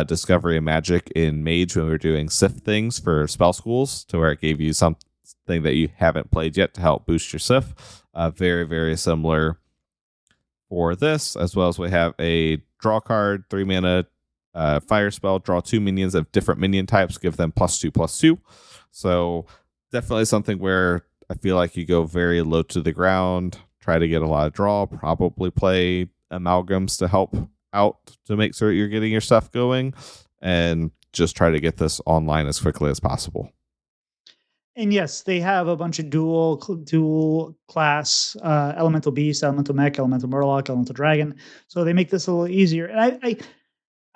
Discovery of Magic in Mage when we were doing Sith things for spell schools, to where it gave you something that you haven't played yet to help boost your Sith. Very, very similar for this, as well as we have a draw card, 3 mana fire spell, draw 2 minions of different minion types, give them +2/+2. So definitely something where I feel like you go very low to the ground, try to get a lot of draw, probably play amalgams to help out to make sure you're getting your stuff going, and just try to get this online as quickly as possible. And yes, they have a bunch of dual class elemental beast, elemental mech, elemental murloc, elemental dragon. So they make this a little easier. And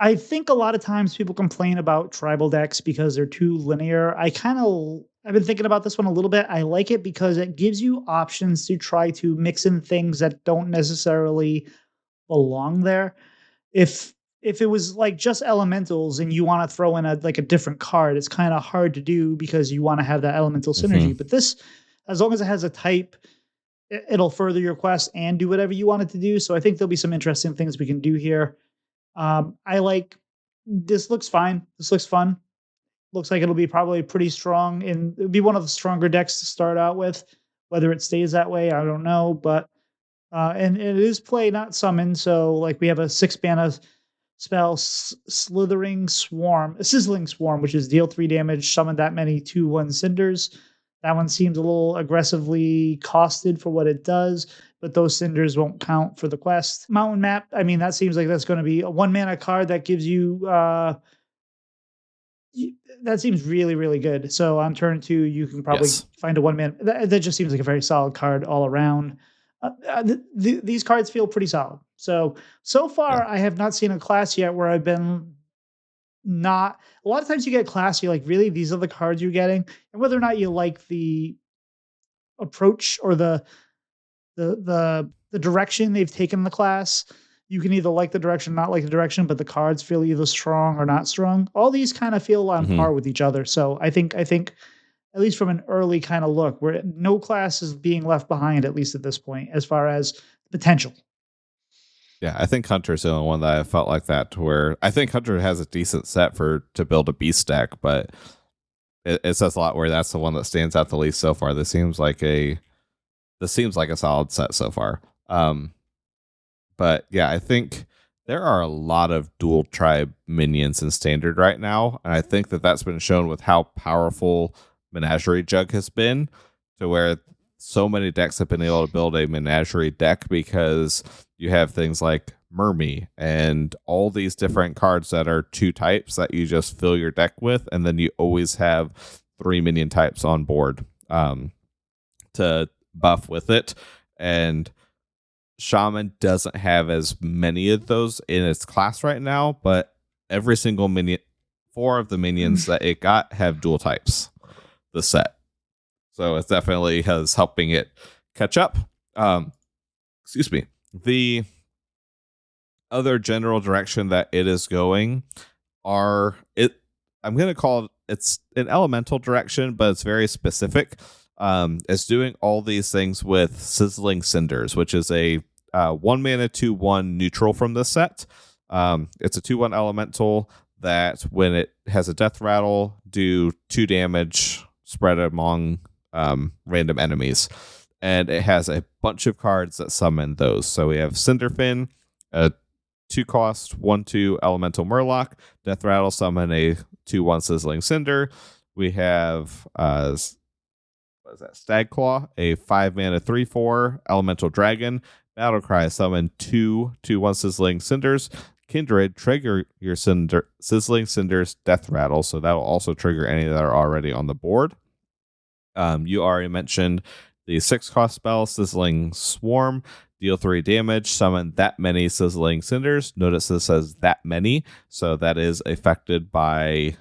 I think a lot of times people complain about tribal decks because they're too linear. I've been thinking about this one a little bit. I like it because it gives you options to try to mix in things that don't necessarily belong there. If it was like just elementals and you want to throw in a different card, it's kind of hard to do because you want to have that elemental synergy. But this, as long as it has a type, it'll further your quest and do whatever you want it to do. So I think there'll be some interesting things we can do here. I like this. Looks fine. This looks fun. Looks like it'll be probably pretty strong, and it'll be one of the stronger decks to start out with. Whether it stays that way, I don't know. But and it is play, not summon. So like we have a 6 mana spell Sizzling Swarm, which is deal 3 damage, summon that many 2/1 cinders. That one seems a little aggressively costed for what it does, but those cinders won't count for the quest. Mountain Map, I mean, that seems like that's going to be a 1 mana card that gives you that seems really, really good. So on turn 2, you can probably Yes. find a 1 mana. That just seems like a very solid card all around. These cards feel pretty solid. So Yeah. far, I have not seen a class yet where I've been not. A lot of times you get class, you're like, really, these are the cards you're getting, and whether or not you like the approach or the direction they've taken the class. You can either like the direction, not like the direction, but the cards feel either strong or not strong. All these kind of feel on Hmm. par with each other. So I think at least from an early kind of look, where no class is being left behind, at least at this point, as far as potential. Yeah, I think Hunter's the only one that I felt like that, to where I think Hunter has a decent set to build a beast deck, but it says a lot where that's the one that stands out the least so far. This seems like a solid set so far. But yeah, I think there are a lot of dual tribe minions in standard right now, and I think that that's been shown with how powerful Menagerie Jug has been, to where so many decks have been able to build a Menagerie deck because you have things like Mermy and all these different cards that are 2 types that you just fill your deck with, and then you always have 3 minion types on board to buff with it. And Shaman doesn't have as many of those in its class right now, but every single minion, 4 of the minions that it got have dual types, the set. So it definitely has helping it catch up. Excuse me. The other general direction that it is going I'm going to call it's an elemental direction, but it's very specific. It's doing all these things with Sizzling Cinders, which is a 1 mana 2/1 neutral from this set. It's a 2/1 elemental that when it has a death rattle, do 2 damage spread among random enemies. And it has a bunch of cards that summon those. So we have Cinderfin, a 2-cost 1/2 elemental Murloc, death rattle, summon a 2/1 Sizzling Cinder. We have what is that? Stagclaw, a 5 mana 3/4 elemental dragon. Battlecry, summon 2/1 Sizzling Cinders. Kindred, trigger your Sizzling Cinders death rattle, so that will also trigger any that are already on the board. You already mentioned the 6-cost spell, Sizzling Swarm. Deal 3 damage, summon that many Sizzling Cinders. Notice this says that many, so that is affected by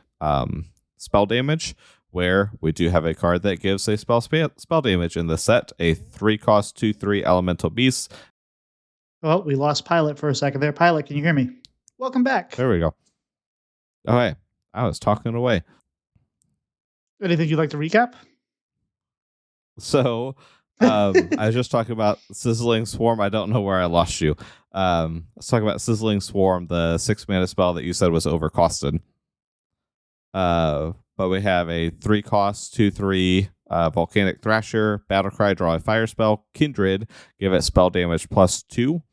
spell damage, where we do have a card that gives a spell damage in the set, a 3-cost 2/3 elemental beast. Well, we lost Pylet for a second there. Pylet, can you hear me? Welcome back. There we go. Okay, I was talking away. Anything you'd like to recap? So I was just talking about Sizzling Swarm. I don't know where I lost you. Let's talk about Sizzling Swarm, the 6 mana spell that you said was overcosted. But we have a 3-cost 2/3 Volcanic Thrasher, Battlecry, draw a fire spell, Kindred, give it spell damage +2,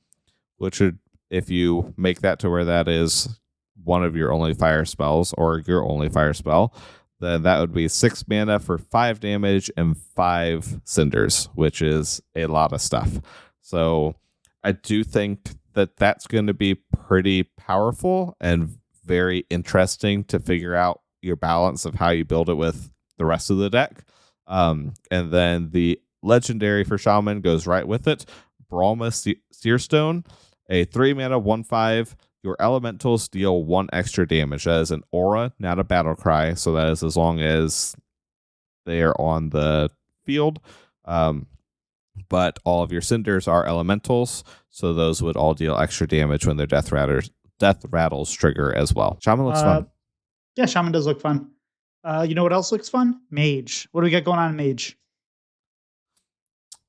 which would, if you make that to where that is one of your only fire spells or your only fire spell, then that would be 6 mana for 5 damage and 5 cinders, which is a lot of stuff. So I do think that that's going to be pretty powerful and very interesting to figure out your balance of how you build it with the rest of the deck. And then the legendary for Shaman goes right with it. Brahma Searstone, a 3 mana 1/5. Your elementals deal 1 extra damage. That is an aura, not a battle cry. So that is as long as they are on the field. But all of your cinders are elementals, so those would all deal extra damage when their death rattles trigger as well. Shaman looks fun. Yeah, Shaman does look fun. You know what else looks fun? Mage. What do we got going on in Mage?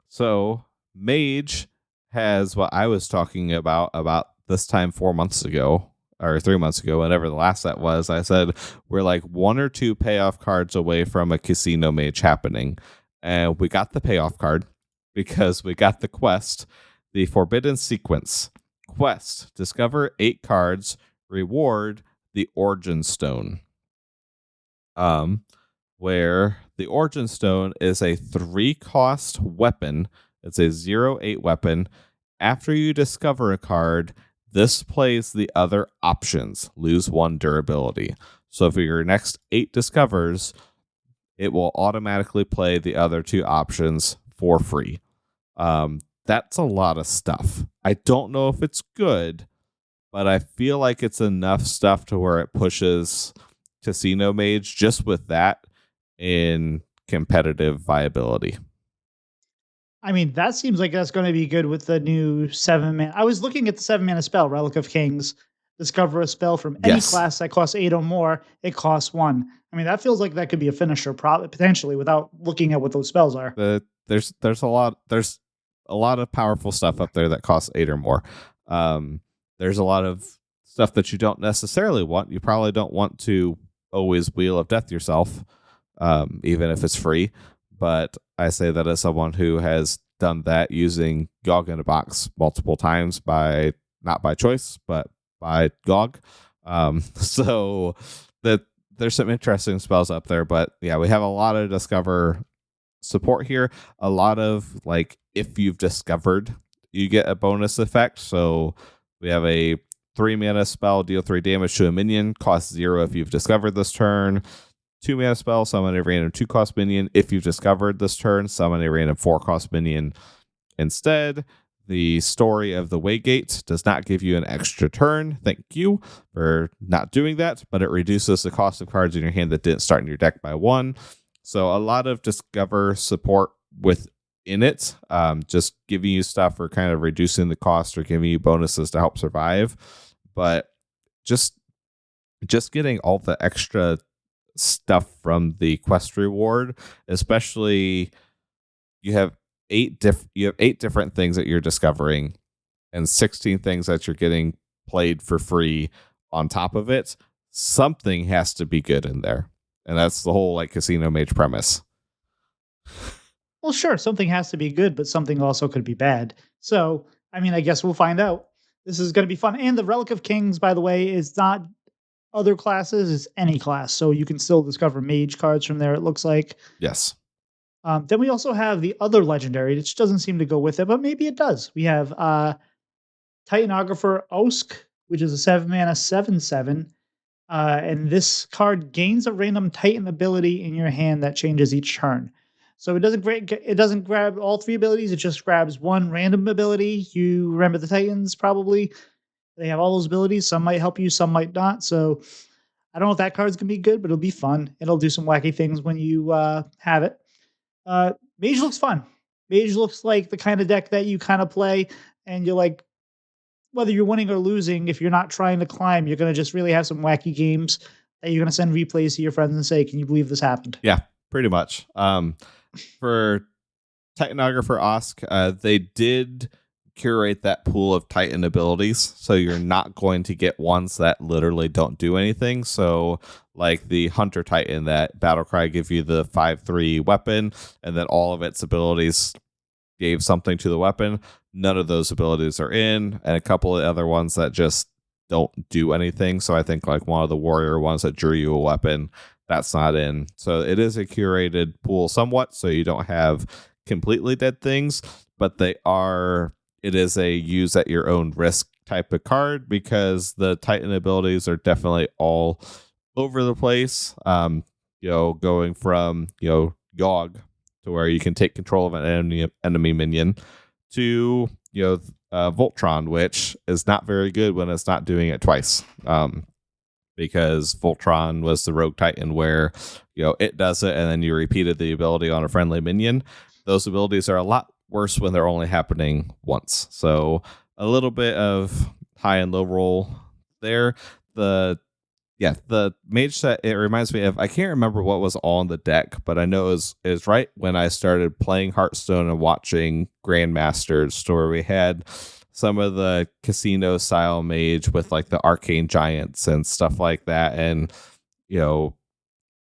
So Mage has what I was talking about this time 4 months ago or 3 months ago, whatever the last set was. I said we're like 1 or 2 payoff cards away from a Casino Mage happening. And we got the payoff card because we got the quest, the Forbidden Sequence. Quest, discover 8 cards, reward the Origin Stone. Where the Origin Stone is a 3-cost weapon. It's a 0/8 weapon. After you discover a card, this plays the other options. Lose 1 durability. So for your next 8 discovers, it will automatically play the other 2 options for free. That's a lot of stuff. I don't know if it's good, but I feel like it's enough stuff to where it pushes Casino Mage just with that in competitive viability. I mean, that seems like that's going to be good with the new 7-mana. I was looking at the 7-mana spell, Relic of Kings. Discover a spell from any class that costs 8 or more. It costs 1. I mean, that feels like that could be a finisher, potentially, without looking at what those spells are. There's a lot of powerful stuff up there that costs 8 or more. There's a lot of stuff that you don't necessarily want. You probably don't want to always Wheel of Death yourself, even if it's free. But I say that as someone who has done that using GOG in a box multiple times not by choice, but by GOG. So that there's some interesting spells up there. But yeah, we have a lot of Discover support here. A lot of if you've discovered, you get a bonus effect. So we have a 3-mana spell, deal 3 damage to a minion, cost 0 if you've discovered this turn. 2-mana spell, summon a random 2-cost minion. If you've discovered this turn, summon a random 4-cost minion instead. The Story of the Waygate does not give you an extra turn. Thank you for not doing that, but it reduces the cost of cards in your hand that didn't start in your deck by 1. So a lot of Discover support within it, just giving you stuff or kind of reducing the cost or giving you bonuses to help survive. But just getting all the extra stuff from the quest reward, especially you have 8 different things that you're discovering and 16 things that you're getting played for free on top of it. Something has to be good in there, and that's the whole Casino Mage premise. Well, sure, something has to be good, but something also could be bad. So I mean, I guess we'll find out. This is going to be fun. And the Relic of Kings, by the way, is not other classes, it's any class. So you can still discover mage cards from there, it looks like. Yes. Then we also have the other legendary, which doesn't seem to go with it, but maybe it does. We have Titanographer Osk, which is a 7-mana 7/7. And this card gains a random Titan ability in your hand that changes each turn. So it doesn't grab all 3 abilities. It just grabs 1 random ability. You remember the Titans, probably. They have all those abilities. Some might help you, some might not. So I don't know if that card's going to be good, but it'll be fun. It'll do some wacky things when you have it. Mage looks fun. Mage looks like the kind of deck that you kind of play, and you're like, whether you're winning or losing, if you're not trying to climb, you're going to just really have some wacky games that you're going to send replays to your friends and say, can you believe this happened? Yeah, pretty much. For Titanographer Osk, they did curate that pool of Titan abilities, so you're not going to get ones that literally don't do anything. So like the Hunter Titan, that Battlecry give you the 5/3 weapon, and then all of its abilities gave something to the weapon. None of those abilities are in, and a couple of other ones that just don't do anything. So I think one of the warrior ones that drew you a weapon, that's not in. So it is a curated pool somewhat, so you don't have completely dead things, but it is a use at your own risk type of card, because the Titan abilities are definitely all over the place. Going from Yogg, to where you can take control of an enemy minion, to Voltron, which is not very good when it's not doing it twice. Because Voltron was the rogue Titan where it does it and then you repeated the ability on a friendly minion. Those abilities are a lot worse when they're only happening once. So a little bit of high and low roll there. The mage set, it reminds me of, I can't remember what was on the deck, but I know it was right when I started playing Hearthstone and watching Grandmasters, where we had some of the casino style mage with the arcane giants and stuff like that. And,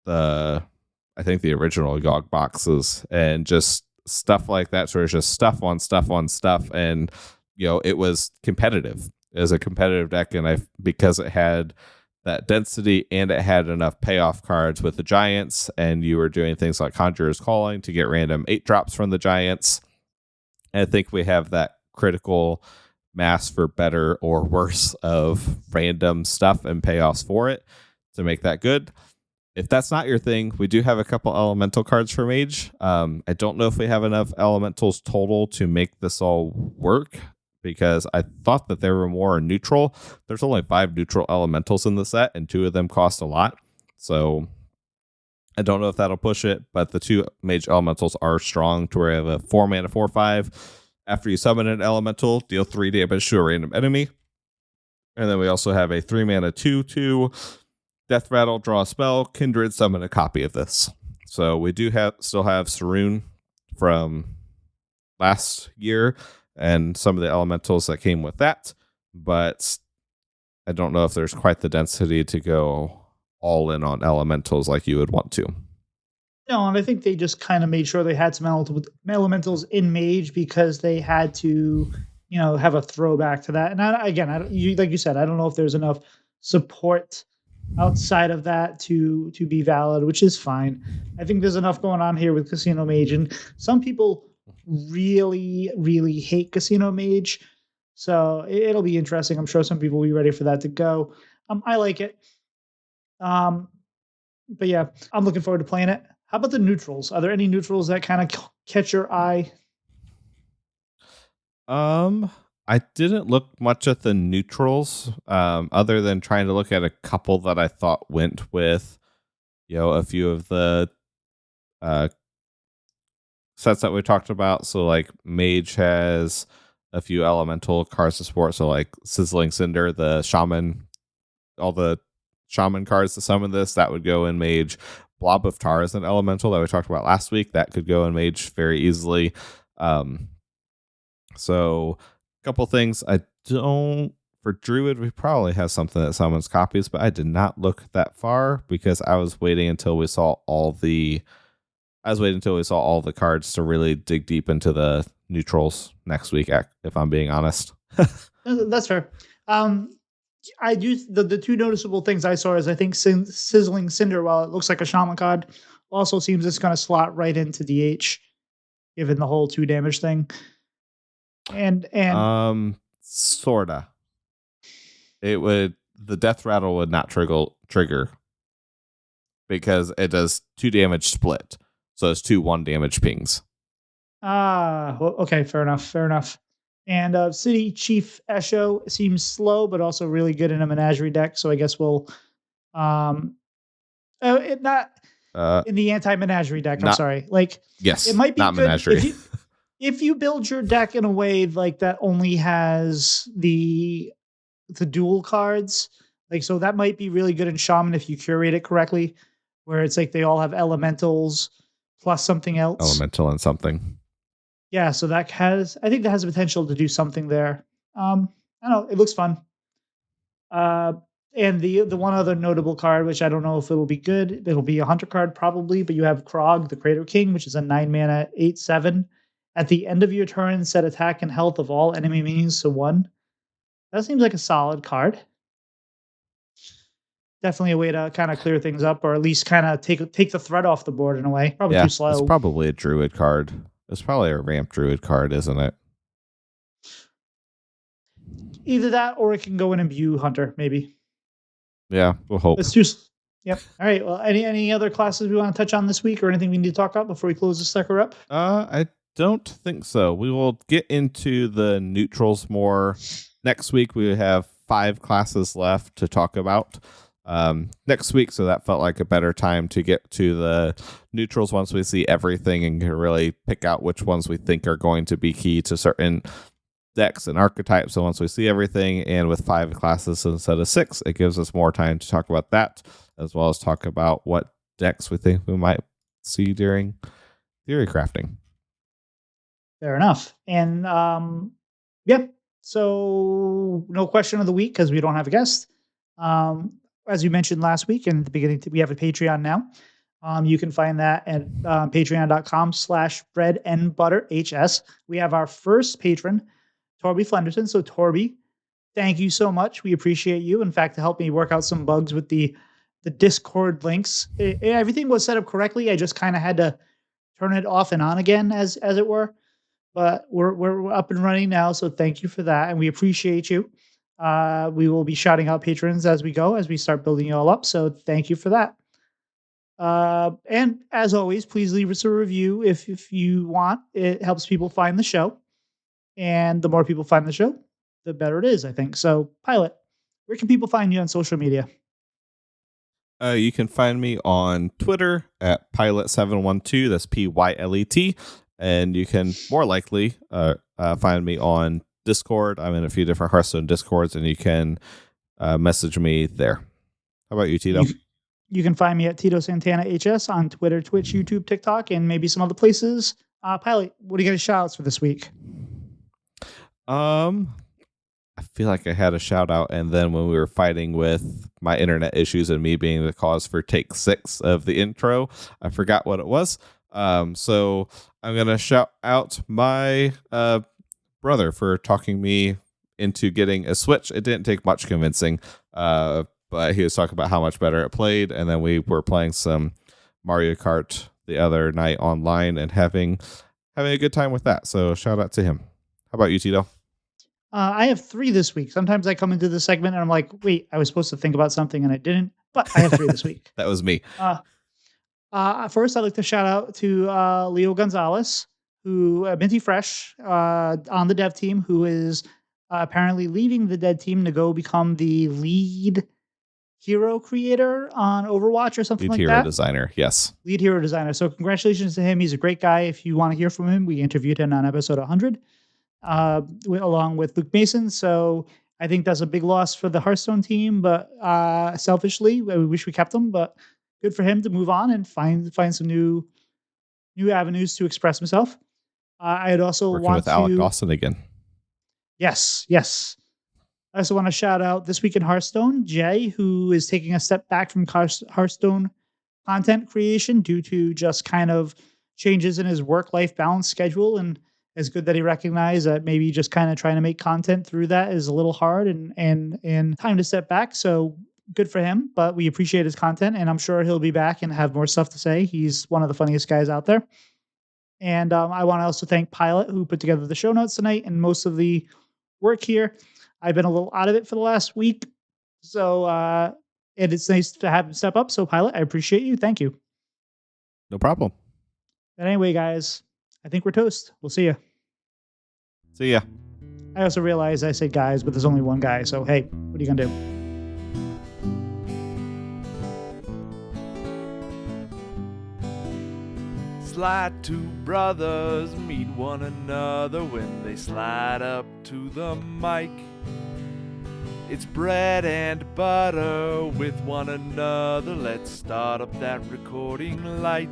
I think the original Yogg boxes and just stuff like that, sort of just stuff on stuff on stuff. And, it was competitive. as a competitive deck, and because it had that density and it had enough payoff cards with the giants, and you were doing things like Conjurer's Calling to get random 8-drops from the giants. And I think we have that critical mass for better or worse of random stuff and payoffs for it to make that good. If that's not your thing, we do have a couple elemental cards for Mage. I don't know if we have enough elementals total to make this all work, because I thought that there were more neutral. There's only 5 neutral elementals in the set, and 2 of them cost a lot. So I don't know if that'll push it, but the 2 Mage elementals are strong to where you have a 4 mana 4/5. After you summon an elemental, deal 3 damage to a random enemy. And then we also have a 3 mana 2/2. Death Rattle, draw a spell, Kindred, summon a copy of this. So we do still have Saroon from last year and some of the elementals that came with that, but I don't know if there's quite the density to go all in on elementals like you would want to. No, and I think they just kind of made sure they had some elementals in Mage because they had to, have a throwback to that. And like you said, I don't know if there's enough support outside of that to be valid, which is fine. I think there's enough going on here with Casino Mage, and some people really, really hate Casino Mage, so it'll be interesting. I'm sure some people will be ready for that to go. I like it, but yeah, I'm looking forward to playing it. How about the neutrals? Are there any neutrals that kind of catch your eye? I didn't look much at the neutrals, other than trying to look at a couple that I thought went with, a few of the sets that we talked about. So like Mage has a few elemental cards to support. So like Sizzling Cinder, the Shaman, all the Shaman cards to summon this, that would go in Mage. Blob of Tar is an elemental that we talked about last week. That could go in Mage very easily. So couple things. For Druid, we probably have something that summons copies, but I did not look that far because I was waiting until we saw all the cards to really dig deep into the neutrals next week, if I'm being honest. That's fair. I do the 2 noticeable things I saw is I think Sizzling Cinder, while it looks like a Shaman card, also seems it's going to slot right into DH, given the whole 2 damage thing. And sorta. The Death Rattle would not trigger because it does 2 damage split. So it's 2 1 damage pings. Well, okay, fair enough. And City Chief Esho seems slow, but also really good in a Menagerie deck. So I guess we'll not in the anti-Menagerie deck. I'm sorry. Like, yes, it might be not good Menagerie. if you build your deck in a way like that only has the dual cards, like, so that might be really good in Shaman if you curate it correctly, where it's like they all have elementals plus something else. Elemental and something. Yeah, so I think that has the potential to do something there. I don't know, it looks fun. And the one other notable card, which I don't know if it'll be good, it'll be a hunter card probably, but you have Krog, the Crater King, which is a 9 mana 8/7. At the end of your turn, set attack and health of all enemy minions to 1. That seems like a solid card. Definitely a way to kind of clear things up, or at least kind of take the threat off the board in a way. Probably too slow. It's probably a Druid card. It's probably a ramp Druid card, isn't it? Either that, or it can go in Imbue Hunter, maybe. Yeah, we'll hope. It's too. Yep. All right. Well, any other classes we want to touch on this week, or anything we need to talk about before we close the sucker up? I don't think so. We will get into the neutrals more next week. We have 5 classes left to talk about next week, so that felt like a better time to get to the neutrals once we see everything and can really pick out which ones we think are going to be key to certain decks and archetypes. So once we see everything, and with 5 classes instead of 6, it gives us more time to talk about that, as well as talk about what decks we think we might see during theory crafting. Fair enough. And so no question of the week because we don't have a guest. As you mentioned last week and at the beginning, we have a Patreon now. You can find that at patreon.com/breadandbutterhs. We have our first patron, Torby Flenderson. So Torby, thank you so much. We appreciate you. In fact, to help me work out some bugs with the Discord links. Everything was set up correctly. I just kind of had to turn it off and on again, as it were. But we're up and running now, so thank you for that, and we appreciate you. We will be shouting out patrons as we go, as we start building you all up. So thank you for that. And as always, please leave us a review if you want. It helps people find the show, and the more people find the show, the better it is, I think. So, Pilot, where can people find you on social media? You can find me on Twitter at Pylet712. That's Pylet. And you can more likely find me on Discord. I'm in a few different Hearthstone Discords, and you can message me there. How about you, Tito? You can find me at Tito Santana HS on Twitter, Twitch, YouTube, TikTok, and maybe some other places. Pilot, what do you got shout outs for this week? I feel like I had a shout out, and then when we were fighting with my internet issues and me being the cause for take 6 of the intro, I forgot what it was. So I'm gonna shout out my brother for talking me into getting a Switch. It didn't take much convincing, but he was talking about how much better it played, and then we were playing some Mario Kart the other night online and having a good time with that. So shout out to him. How about you, Tito? I have 3 this week. Sometimes I come into the segment and I'm like, wait, I was supposed to think about something and I didn't, but I have 3 this week. That was me. First, I'd like to shout out to Leo Gonzalez, who Minty Fresh on the dev team, who is apparently leaving the dev team to go become the lead hero creator on Overwatch or something like that. Lead hero designer, yes. Lead hero designer. So congratulations to him. He's a great guy. If you want to hear from him, we interviewed him on episode 100. Along with Luke Mason. So I think that's a big loss for the Hearthstone team, but selfishly, we wish we kept him, but good for him to move on and find some new avenues to express himself. I'd also Working want with to Alec Dawson again. Yes. I also want to shout out This Week in Hearthstone, Jay, who is taking a step back from Hearthstone content creation due to just kind of changes in his work-life balance schedule, and it's good that he recognized that maybe just kind of trying to make content through that is a little hard and time to step back. So good for him, but we appreciate his content, and I'm sure he'll be back and have more stuff to say. He's one of the funniest guys out there. And I want to also thank Pilot, who put together the show notes tonight and most of the work here. I've been a little out of it for the last week, so and it's nice to have him step up. So Pilot, I appreciate you. Thank you. No problem. But anyway, guys, I think we're toast. We'll see you. See ya. I also realized I said guys, but there's only one guy. So, hey, what are you going to do? Slide two brothers meet one another when they slide up to the mic. It's bread and butter with one another. Let's start up that recording light.